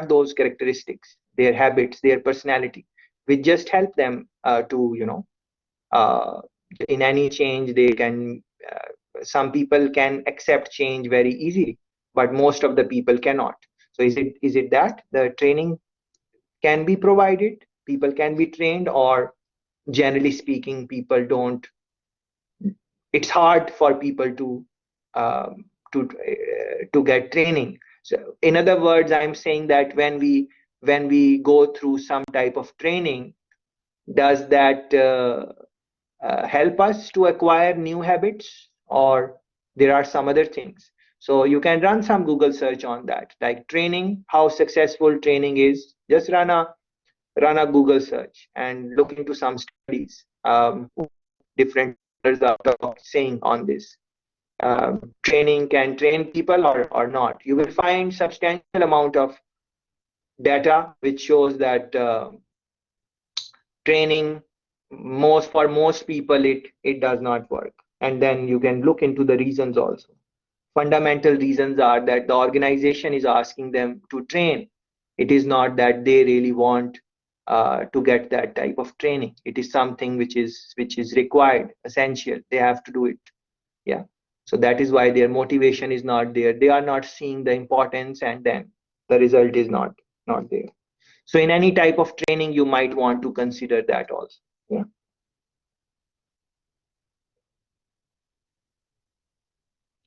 S1: those characteristics, their habits, their personality, which just help them to uh, in any change they can, some people can accept change very easily, but most of the people cannot. So is it that the training can be provided, people can be trained, or generally speaking, people don't, it's hard for people um, to get training? So in other words, I'm saying that when we go through some type of training, does that help us to acquire new habits, or there are some other things? So you can run some Google search on that, like training, how successful training is. Just run a Google search and look into some studies, different are saying on this. Training can train people or not. You will find substantial amount of data which shows that training, for most people it does not work. And then you can look into the reasons also. Fundamental reasons are that the organization is asking them to train. It is not that they really want to get that type of training. It is something which is required, essential. They have to do it. Yeah. So that is why their motivation is not there. They are not seeing the importance, and then the result is not there. So in any type of training, you might want to consider that also. Yeah.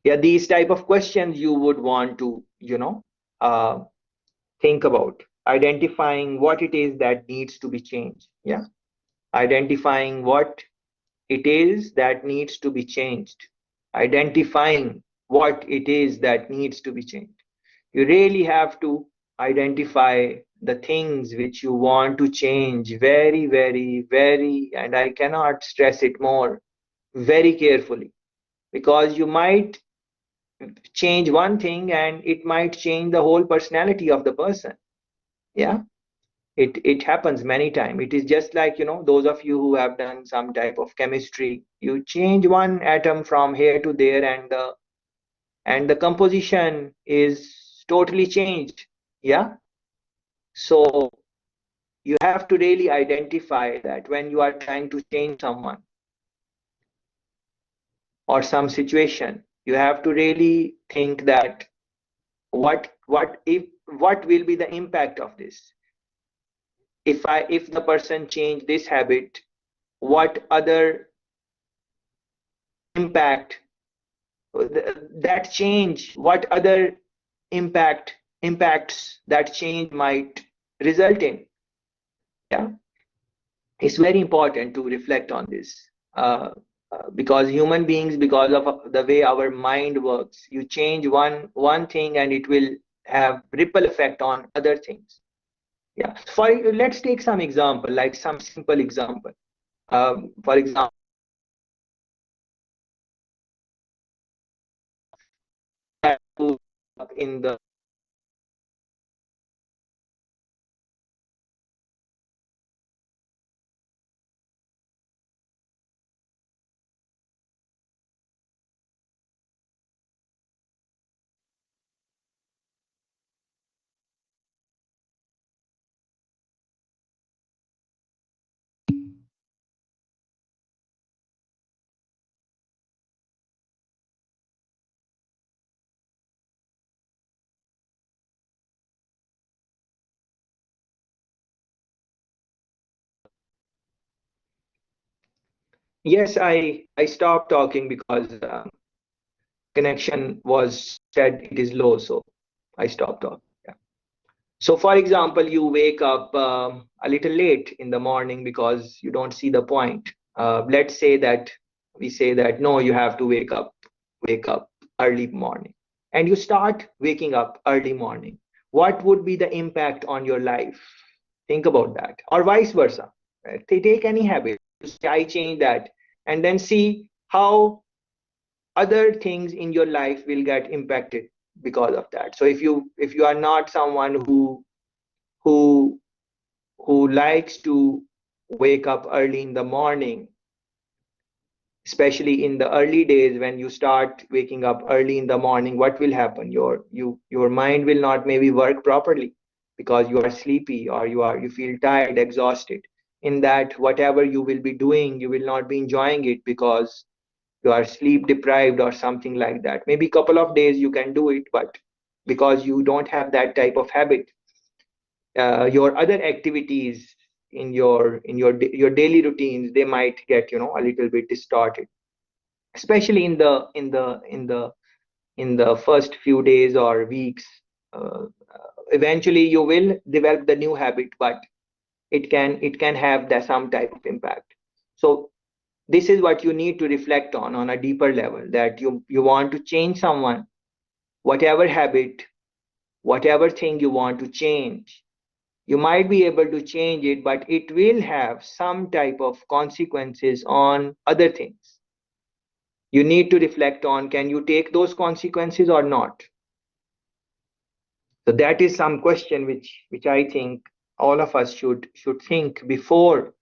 S1: Yeah, these type of questions you would want to, uh, think about. Identifying what it is that needs to be changed. Yeah. Identifying what it is that needs to be changed. Identifying what it is that needs to be changed. You really have to identify the things which you want to change very, very, very, and I cannot stress it more, very carefully, because you might change one thing and it might change the whole personality of the person. Yeah, it happens many times. It is just like, those of you who have done some type of chemistry, you change one atom from here to there, and the composition is totally changed. Yeah. So you have to really identify that when you are trying to change someone or some situation, you have to really think that what will be the impact of this. If the person change this habit, what other impact, that change, what other impacts that change might result in. Yeah. It's very important to reflect on this, because human beings, because of the way our mind works, you change one thing and it will have ripple effect on other things. Yeah. Let's take some example, like some simple example. For example, in the yes, I stopped talking because connection was said it is low, so I stopped talking. Yeah. So, for example, you wake up a little late in the morning because you don't see the point. Let's say that we say that no, you have to wake up early morning, and you start waking up early morning. What would be the impact on your life? Think about that, or vice versa. Right? They take any habit. I change that, and then see how other things in your life will get impacted because of that. So if you are not someone who who likes to wake up early in the morning, especially in the early days when you start waking up early in the morning, what will happen? Your mind will not maybe work properly because you are sleepy, or you feel tired, exhausted. In that, whatever you will be doing, you will not be enjoying it because you are sleep deprived or something like that. Maybe a couple of days you can do it, but because you don't have that type of habit, your other activities in your daily routines, they might get a little bit distorted, especially in the first few days or weeks. Eventually you will develop the new habit, but it can have some type of impact. So this is what you need to reflect on a deeper level, that you want to change someone, whatever habit, whatever thing you want to change. You might be able to change it, but it will have some type of consequences on other things. You need to reflect on, can you take those consequences or not? So that is some question which I think all of us should think before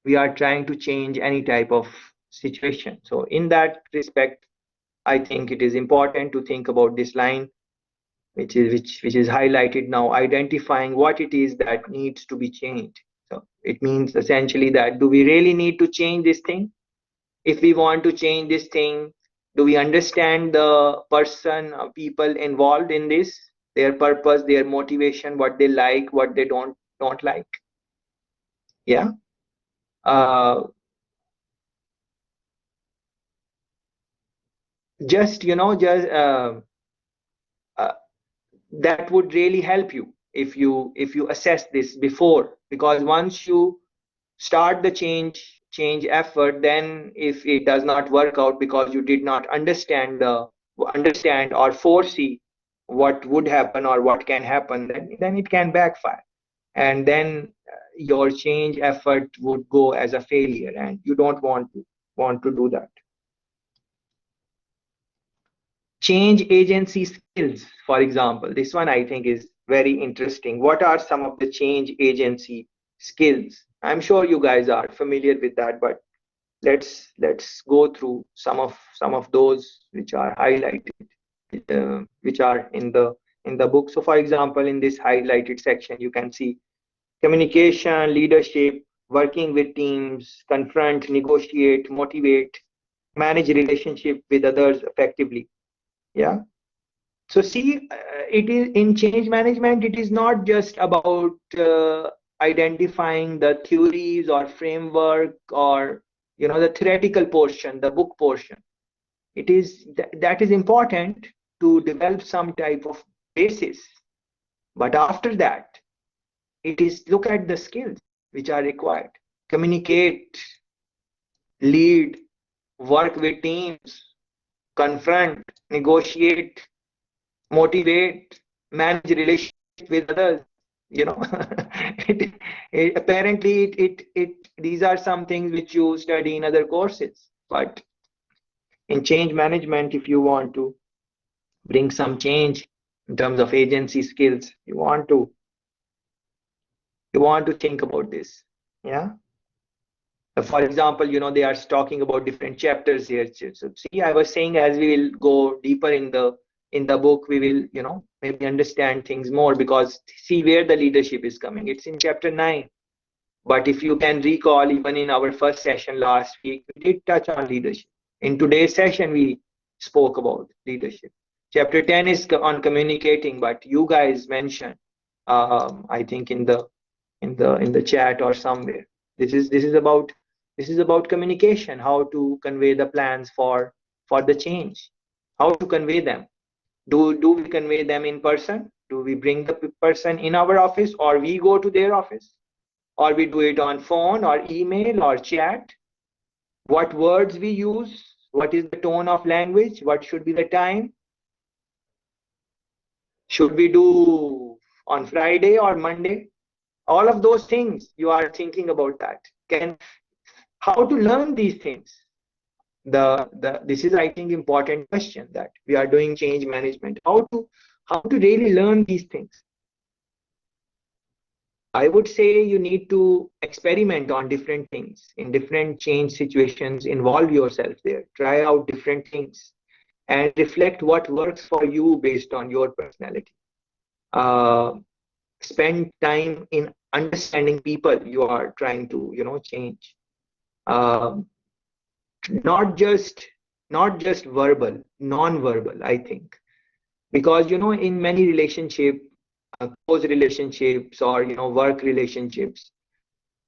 S1: we are trying to change any type of situation. So in that respect, I think it is important to think about this line, which is highlighted now, identifying what it is that needs to be changed. So it means essentially that, do we really need to change this thing? If we want to change this thing, do we understand the person, people involved in this, their purpose, their motivation, what they like, what they don't like? Yeah. Just uh, that would really help you if you assess this before, because once you start the change effort, then if it does not work out because you did not understand or foresee what would happen or what can happen, then it can backfire, and then your change effort would go as a failure, and you don't want to do that. Change agency skills, for example, this one I think is very interesting. What are some of the change agency skills? I'm sure you guys are familiar with that, but let's go through some of those which are highlighted, which are in the book. So for example, in this highlighted section, you can see communication, leadership, working with teams, confront, negotiate, motivate, manage relationship with others effectively. Yeah. So see, it is in change management, it is not just about identifying the theories or framework or the theoretical portion, the book portion. It is that is important to develop some type of basis. But after that, it is look at the skills which are required. Communicate, lead, work with teams, confront, negotiate, motivate, manage relationships with others. You know, apparently these are some things which you study in other courses, but in change management, if you want to bring some change in terms of agency skills, you want to think about this. Yeah. For example, they are talking about different chapters here. So see, I was saying, as we will go deeper in the book, we will maybe understand things more, because see where the leadership is coming. It's in chapter 9. But if you can recall, even in our first session last week, we did touch on leadership. In today's session, we spoke about leadership. Chapter 10 is on communicating, but you guys mentioned, I think in the chat or somewhere, this is about communication, how to convey the plans for the change, how to convey them. Do we convey them in person? Do we bring the person in our office, or we go to their office, or we do it on phone or email or chat? What words we use? What is the tone of language? What should be the time? Should we do on Friday or Monday? All of those things, you are thinking about that. How to learn these things? This is, I think, important question, that we are doing change management. How to really learn these things? I would say you need to experiment on different things in different change situations, involve yourself there, try out different things, and reflect what works for you based on your personality. Spend time in understanding people you are trying to change. Not just verbal, non-verbal, I think, because in many relationship, close relationships or work relationships,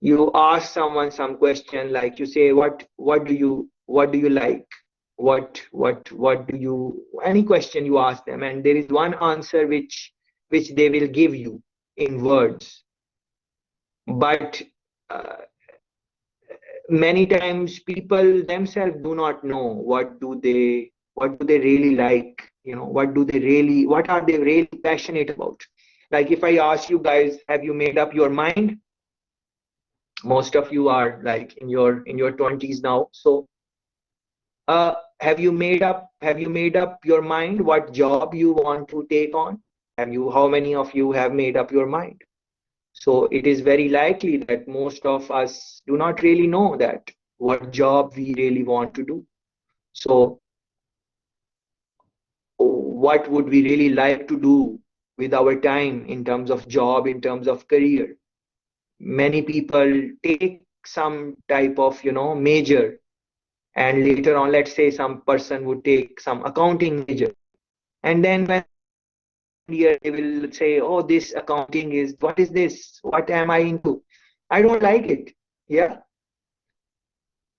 S1: you ask someone some question, like you say, what do you like, what do you, any question you ask them, and there is one answer which they will give you in words, but many times people themselves do not know what do they really like, what are they really passionate about. Like, if I ask you guys, have you made up your mind? Most of you are like in your 20s now, so have you made up your mind what job you want to take on? How many of you have made up your mind? So it is very likely that most of us do not really know that what job we really want to do. So what would we really like to do with our time in terms of job, in terms of career? Many people take some type of, major, and later on, let's say some person would take some accounting major, and then when year they will say, oh, this accounting is, what is this, what am I into, I don't like it. Yeah,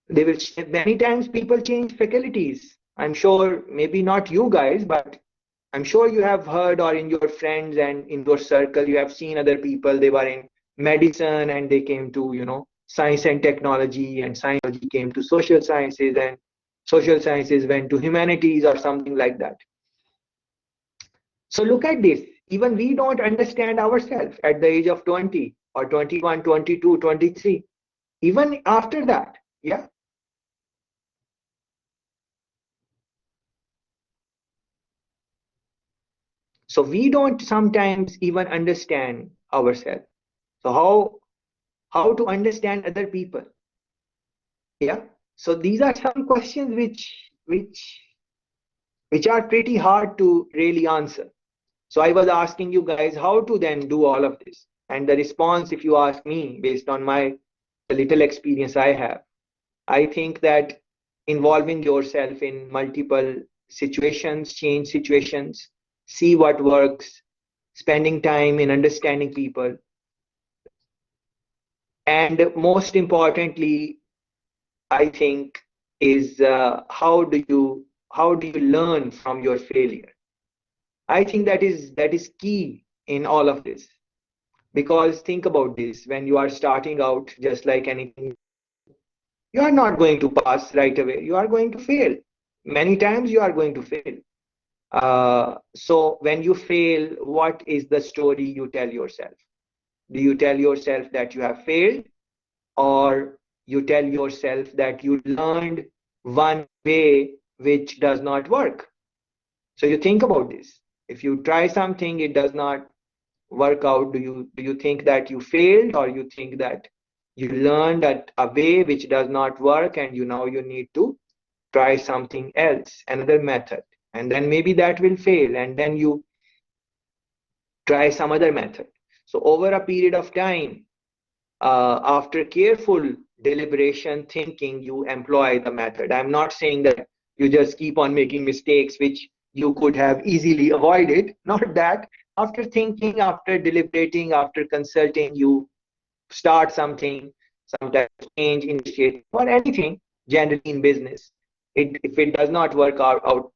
S1: they will many times people change faculties. I'm sure maybe not you guys, but I'm sure you have heard, or in your friends and in your circle you have seen other people, they were in medicine and they came to, science and technology, and science came to social sciences, and social sciences went to humanities or something like that. So look at this. Even we don't understand ourselves at the age of 20 or 21, 22, 23. Even after that, yeah. So we don't sometimes even understand ourselves. So how to understand other people? Yeah. So these are some questions which are pretty hard to really answer. So I was asking you guys how to then do all of this. And the response, if you ask me, based on the little experience I have, I think that involving yourself in multiple situations, change situations, see what works, spending time in understanding people, and most importantly, I think, is how do you learn from your failure? I think that is key in all of this. Because think about this, when you are starting out, just like anything, you are not going to pass right away. You are going to fail. Many times you are going to fail. So when you fail, what is the story you tell yourself? Do you tell yourself that you have failed, or you tell yourself that you learned one way which does not work? So you think about this. If you try something, it does not work out, do you think that you failed, or you think that you learned at a way which does not work, and you need to try something else, another method, and then maybe that will fail, and then you try some other method. So over a period of time, after careful deliberation thinking, you employ the method. I'm not saying that you just keep on making mistakes which you could have easily avoided, not that. After thinking, after deliberating, after consulting, you start something, some type of change initiative or anything, generally in business. If it does not work out,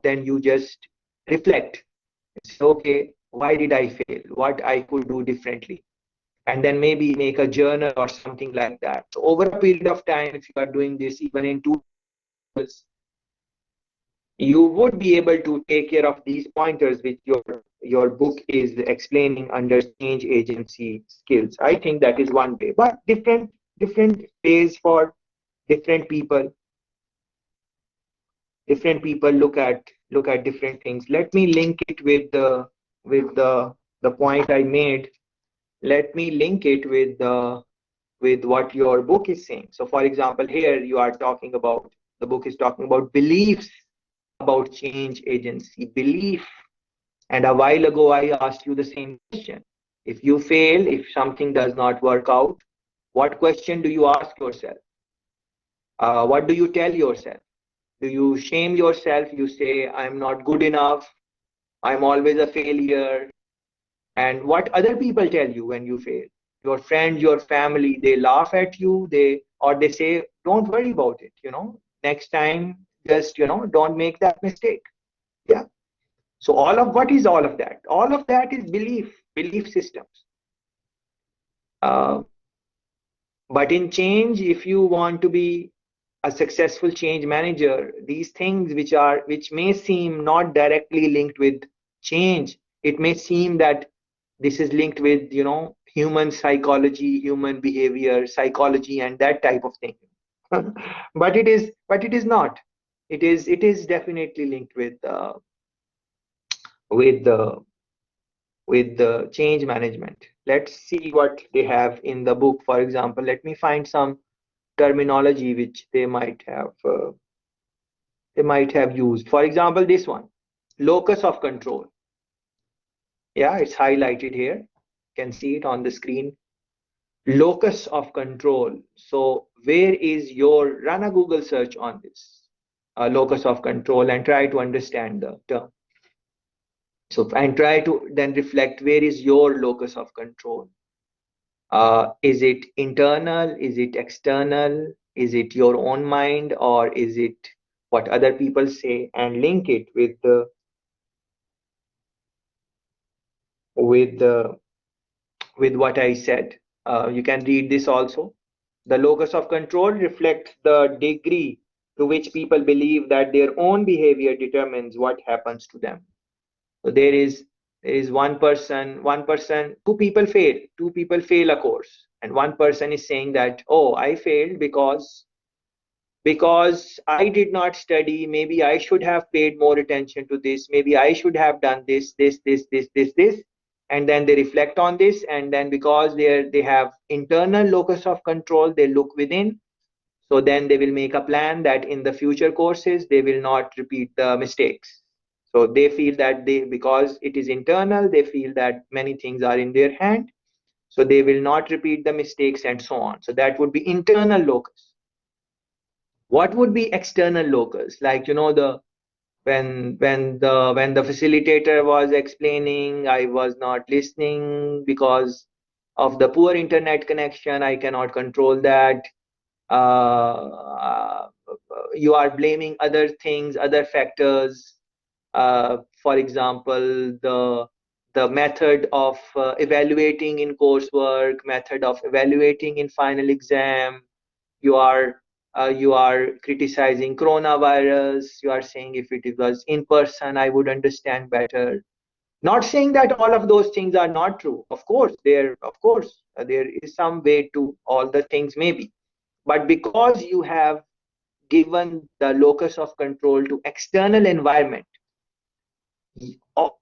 S1: then you just reflect. Say, okay, why did I fail? What I could do differently? And then maybe make a journal or something like that. So over a period of time, if you are doing this even in 2 years, you would be able to take care of these pointers which your book is explaining under change agency skills. I think that is one way, but different ways for different people. Different people look at different things. Let me link it with the point I made. Let me link it with what your book is saying. So for example, here the book is talking about beliefs about change agency, belief. And a while ago, I asked you the same question. If you fail, if something does not work out, what question do you ask yourself? What do you tell yourself? Do you shame yourself? You say, I'm not good enough, I'm always a failure. And what other people tell you when you fail? Your friends, your family, they laugh at you, they say, don't worry about it, next time, just, don't make that mistake. Yeah. So what is all of that? All of that is belief systems. Uh, but in change, if you want to be a successful change manager, these things which may seem not directly linked with change, it may seem that this is linked with human psychology, human behavior, psychology, and that type of thing. But it is not. It is definitely linked with the with the change management. let's see what they have in the book. For example, let me find some terminology which they might have used. For example, this one, locus of control. Yeah, it's highlighted here. You can see it on the screen. Locus of control. So where is your, run a Google search on this locus of control and try to understand the term. So, and try to then reflect, where is your locus of control? Is it internal? Is it external? Is it your own mind, or is it what other people say? And link it with what I said. You can read this also. The locus of control reflects the degree to which people believe that their own behavior determines what happens to them. So there is one person, two people fail a course, and one person is saying that, oh, I failed because I did not study. Maybe I should have paid more attention to this. Maybe I should have done this. And then they reflect on this, and then because they have internal locus of control, they look within. So then they will make a plan that in the future courses they will not repeat the mistakes. So they feel that because it is internal, they feel that many things are in their hand. So they will not repeat the mistakes and so on. So that would be internal locus. What would be external locus? Like, the when the facilitator was explaining, I was not listening because of the poor internet connection. I cannot control that. You are blaming other things, other factors. For example, the method of evaluating in coursework, method of evaluating in final exam. You are criticizing coronavirus. You are saying if it was in person, I would understand better. Not saying that all of those things are not true. Of course, there is some way to all the things maybe. But because you have given the locus of control to external environment,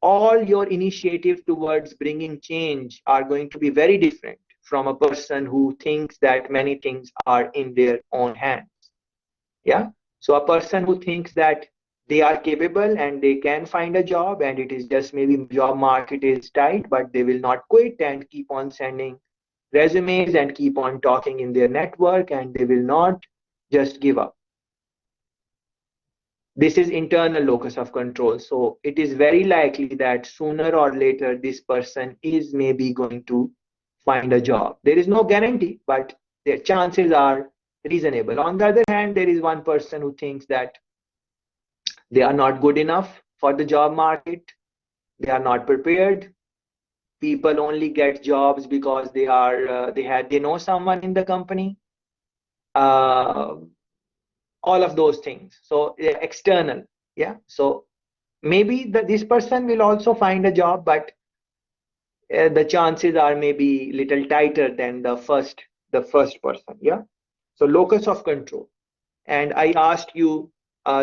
S1: all your initiative towards bringing change are going to be very different from a person who thinks that many things are in their own hands. Yeah. So a person who thinks that they are capable and they can find a job, and it is just maybe job market is tight, but they will not quit and keep on sending resumes and keep on talking in their network, and they will not just give up. This is internal locus of control. So it is very likely that sooner or later this person is maybe going to find a job. There is no guarantee, but their chances are reasonable. On the other hand, there is one person who thinks that they are not good enough for the job market. They are not prepared. People only get jobs because they know someone in the company. All of those things. So external. Yeah. So maybe this person will also find a job, but the chances are maybe little tighter than the first person. Yeah. So locus of control. And I asked you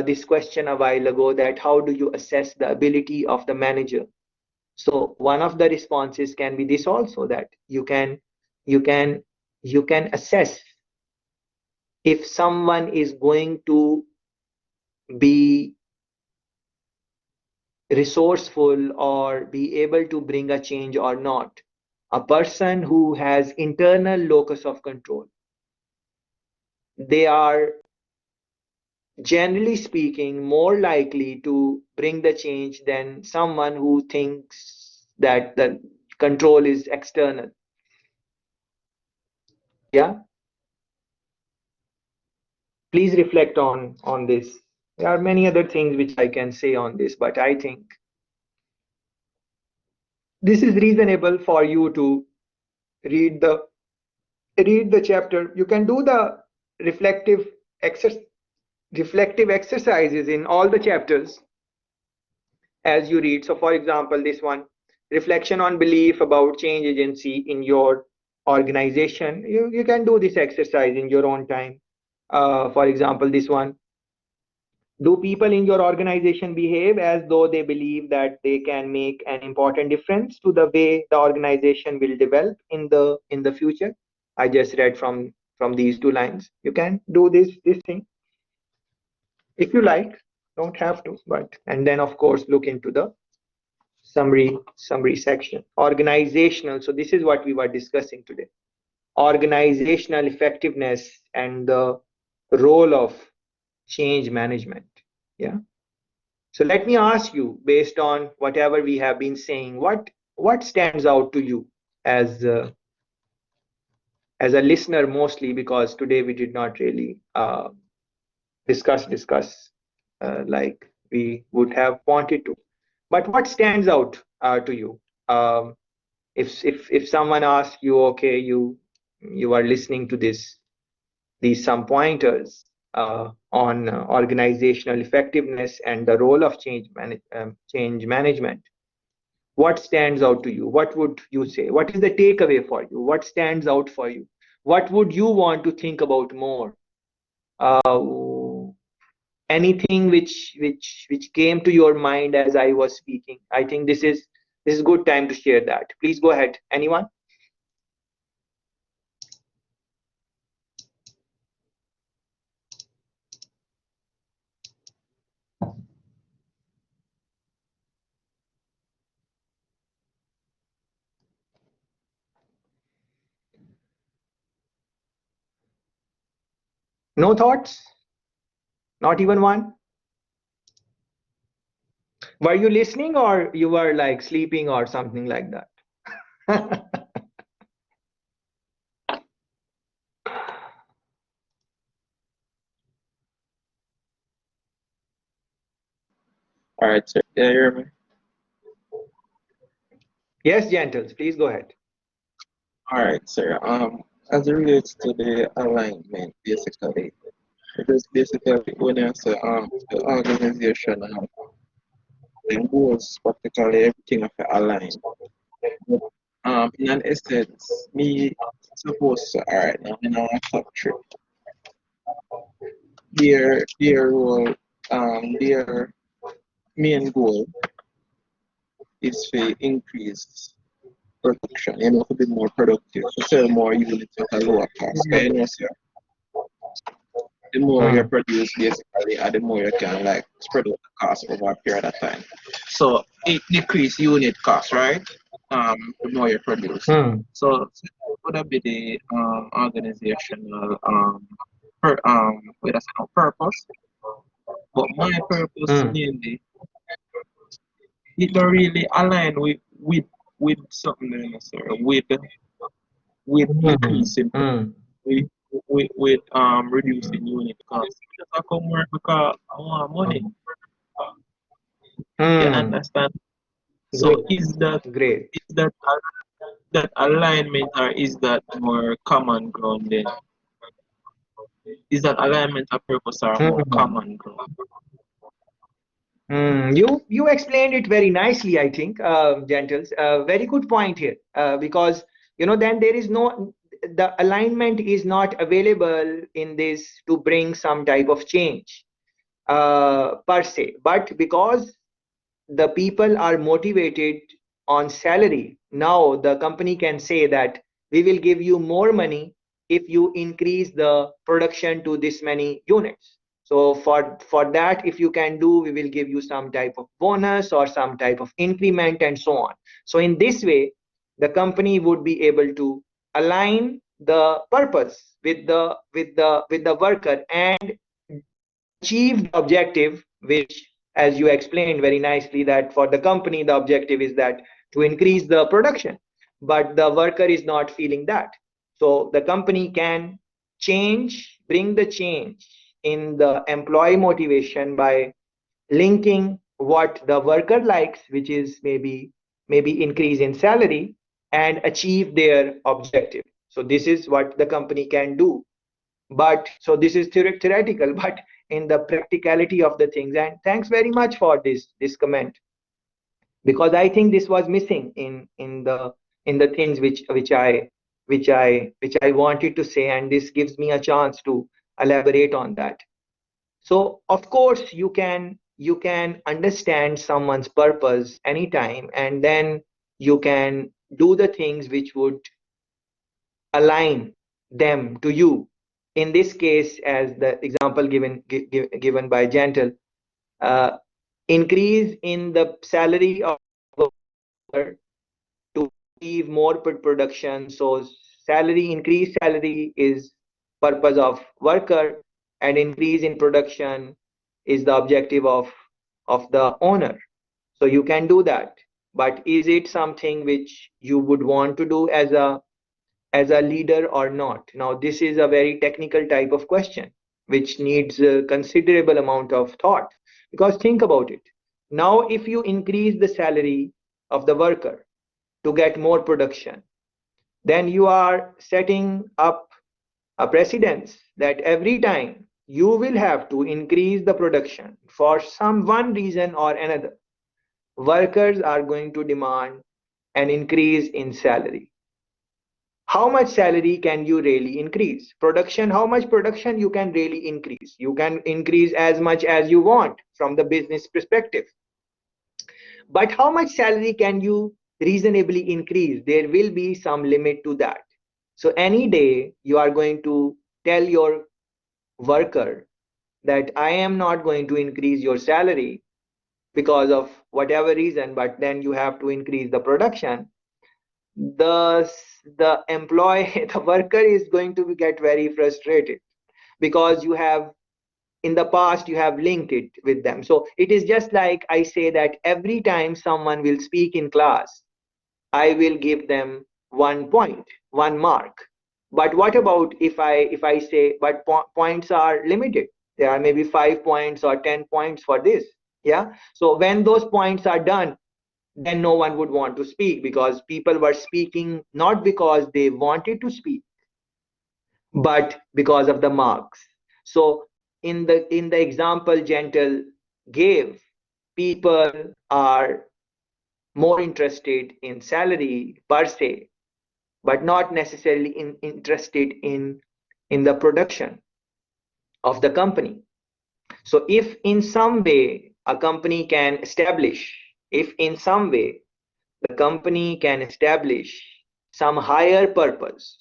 S1: this question a while ago, that how do you assess the ability of the manager? So one of the responses can be this also, that you can assess if someone is going to be resourceful or be able to bring a change or not. A person who has internal locus of control, they are generally speaking more likely to bring the change than someone who thinks that the control is external. Yeah. Please reflect on this. There are many other things which I can say on this, but I think this is reasonable for you to read the chapter. You can do the reflective exercises in all the chapters as you read. So for example, this one, reflection on belief about change agency in your organization. You can do this exercise in your own time. For example, this one, Do people in your organization behave as though they believe that they can make an important difference to the way the organization will develop in the future? I just read from these two lines. You can do this thing if you like. Don't have to, but and then of course look into the summary section. Organizational. So this is what we were discussing today. Organizational effectiveness and the role of change management. Yeah. So let me ask you, based on whatever we have been saying, what stands out to you as as a listener, mostly because today we did not really discuss like we would have wanted to. But what stands out to you? If someone asks you, okay, you are listening to these some pointers on organizational effectiveness and the role of change management. What stands out to you? What would you say? What is the takeaway for you? What stands out for you? What would you want to think about more? Anything which came to your mind as I was speaking? I think this is good time to share that. Please go ahead. Anyone? No thoughts? Not even one? Were you listening or you were like sleeping or something like that?
S4: All right, sir. Can you hear me?
S1: Yes, Gentles, please go ahead.
S4: All right, sir. As it relates to the alignment, basically, it is basically when you say the organization the goals, practically everything of it aligned. But in an essence, me supposed to all right now in our factory, their role, their main goal is to increase production, to be more productive, to sell more units at a lower cost. Because sir, the more you produce basically, the more you can like spread out the cost over a period of time. So it decrease unit cost, right? The more you produce. So that would be the organizational purpose. But my purpose mainly it don't really align with something sir, with increasing with reducing unit cost. Just I come work because I want money. You understand? So
S1: Great.
S4: that alignment or is that more common ground then? Is that alignment a purpose or more common ground?
S1: You explained it very nicely, I think, Gentles. Very good point here, because then there is the alignment is not available in this to bring some type of change per se, but because the people are motivated on salary, now the company can say that we will give you more money if you increase the production to this many units. So for that, if you can do, we will give you some type of bonus or some type of increment and so on. So in this way, the company would be able to align the purpose with the worker and achieve the objective, which, as you explained very nicely, that for the company the objective is that to increase the production, but the worker is not feeling that. So the company can bring the change in the employee motivation by linking what the worker likes, which is maybe increase in salary, and achieve their objective. So this is what the company can do. But so this is theoretical, but in the practicality of the things, and thanks very much for this comment, because I think this was missing in the things which I wanted to say, and this gives me a chance to elaborate on that. So of course you can understand someone's purpose anytime, and then you can do the things which would align them to you. In this case, as the example given by Gentle, uh, increase in the salary of worker to achieve more production. So increased salary is purpose of worker, and increase in production is the objective of the owner. So you can do that. But is it something which you would want to do as a leader or not? Now, this is a very technical type of question which needs a considerable amount of thought, because think about it. Now, if you increase the salary of the worker to get more production, then you are setting up a precedence that every time you will have to increase the production for some one reason or another, workers are going to demand an increase in salary. How much salary can you really increase? Production, how much production you can really increase? You can increase as much as you want from the business perspective. But how much salary can you reasonably increase? There will be some limit to that. So any day you are going to tell your worker that I am not going to increase your salary because of whatever reason, but then you have to increase the production. The employee, the worker is going to get very frustrated, because you have in the past you have linked it with them. So it is just like I say that every time someone will speak in class, I will give them 1 point, 1 mark. But what about if I say, but points are limited, there are maybe 5 points or 10 points for this. Yeah, so when those points are done, then no one would want to speak, because people were speaking not because they wanted to speak, but because of the marks. So in the example Gentle gave, people are more interested in salary per se, but not necessarily interested in the production of the company. So if in some way a company can establish, if in some way the company can establish some higher purpose,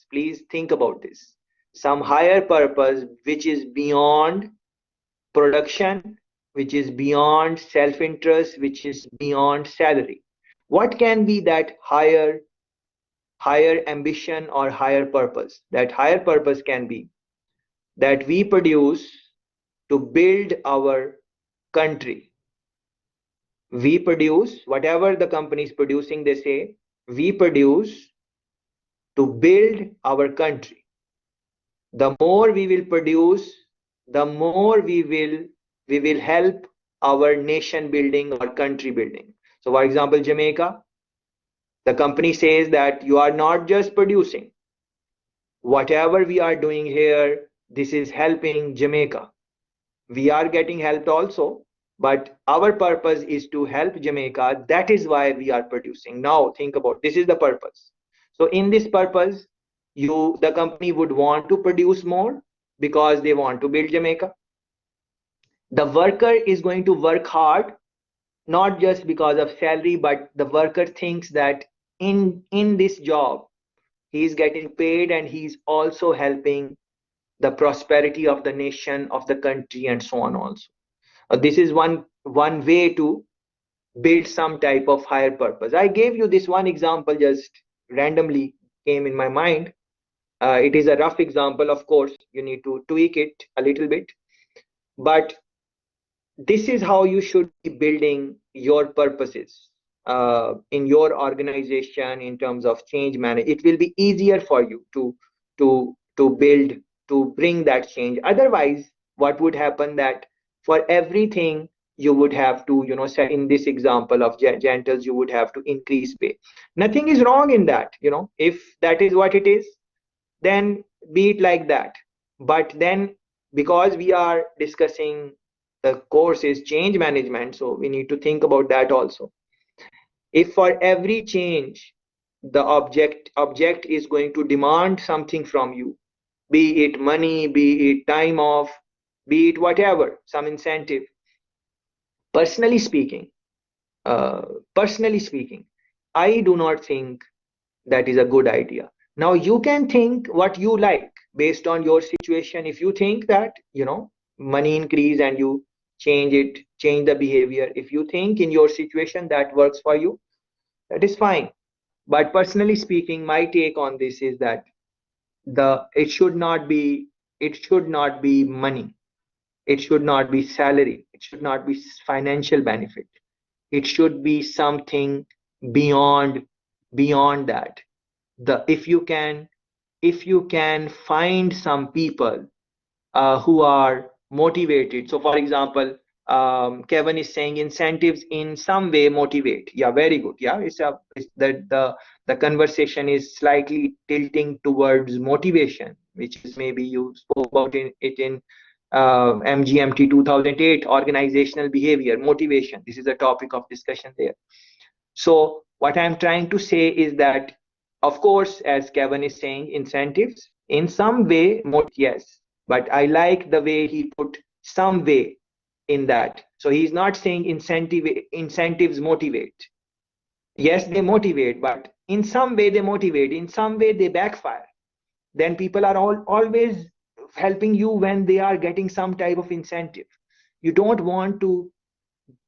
S1: please think about this, some higher purpose which is beyond production, which is beyond self-interest, which is beyond salary. What can be that higher ambition or higher purpose? That higher purpose can be that we produce to build our country. We produce whatever the company is producing, they say, we produce to build our country. The more we will produce, the more we will help our nation building or country building. So for example, Jamaica, the company says that you are not just producing. Whatever we are doing here, this is helping Jamaica. We are getting helped also, but our purpose is to help Jamaica. That is why we are producing. Now think about, this is the purpose. So in this purpose, the company would want to produce more because they want to build Jamaica. The worker is going to work hard, not just because of salary, but the worker thinks that in this job, he's getting paid and he's also helping the prosperity of the nation, of the country, and so on also. This is one way to build some type of higher purpose. I gave you this one example, just randomly came in my mind. It is a rough example, of course, you need to tweak it a little bit, but this is how you should be building your purposes in your organization in terms of change management. It will be easier for you to build, to bring that change. Otherwise, what would happen that for everything you would have to, say in this example of Gentles, you would have to increase pay. Nothing is wrong in that, if that is what it is, then be it like that. But then, because we are discussing the course is change management, so we need to think about that also. If for every change the object is going to demand something from you, be it money, be it time off, be it whatever, some incentive. Personally speaking, uh, personally speaking, I do not think that is a good idea. Now you can think what you like based on your situation. If you think that, money increase and you change the behavior. If you think in your situation that works for you, that is fine. But personally speaking, my take on this is that it should not be money. It should not be salary. It should not be financial benefit. It should be something beyond that. The if you can find some people who are motivated. So, for example, Kevin is saying incentives in some way motivate. Yeah, very good. Yeah, it's the conversation is slightly tilting towards motivation, which is maybe you spoke about it in MGMT 2008, organizational behavior, motivation. This is a topic of discussion there. So what I'm trying to say is that, of course, as Kevin is saying, incentives in some way, yes, but I like the way he put some way in that. So he's not saying incentives motivate. Yes, they motivate, but in some way they motivate, in some way they backfire. Then people are always helping you when they are getting some type of incentive. You don't want to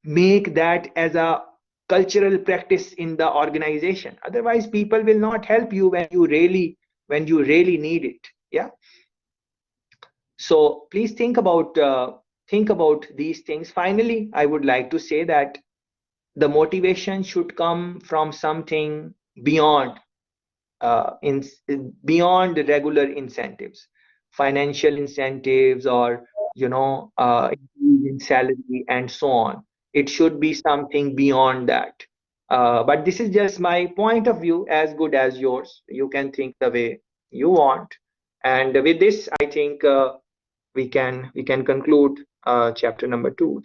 S1: make that as a cultural practice in the organization. Otherwise people will not help you when you really need it. Yeah, so please think about these things. Finally, I would like to say that the motivation should come from something beyond in beyond regular incentives, financial incentives, or increase in salary and so on. It should be something beyond that. But this is just my point of view, as good as yours. You can think the way you want. And with this, I think we can conclude chapter number 2.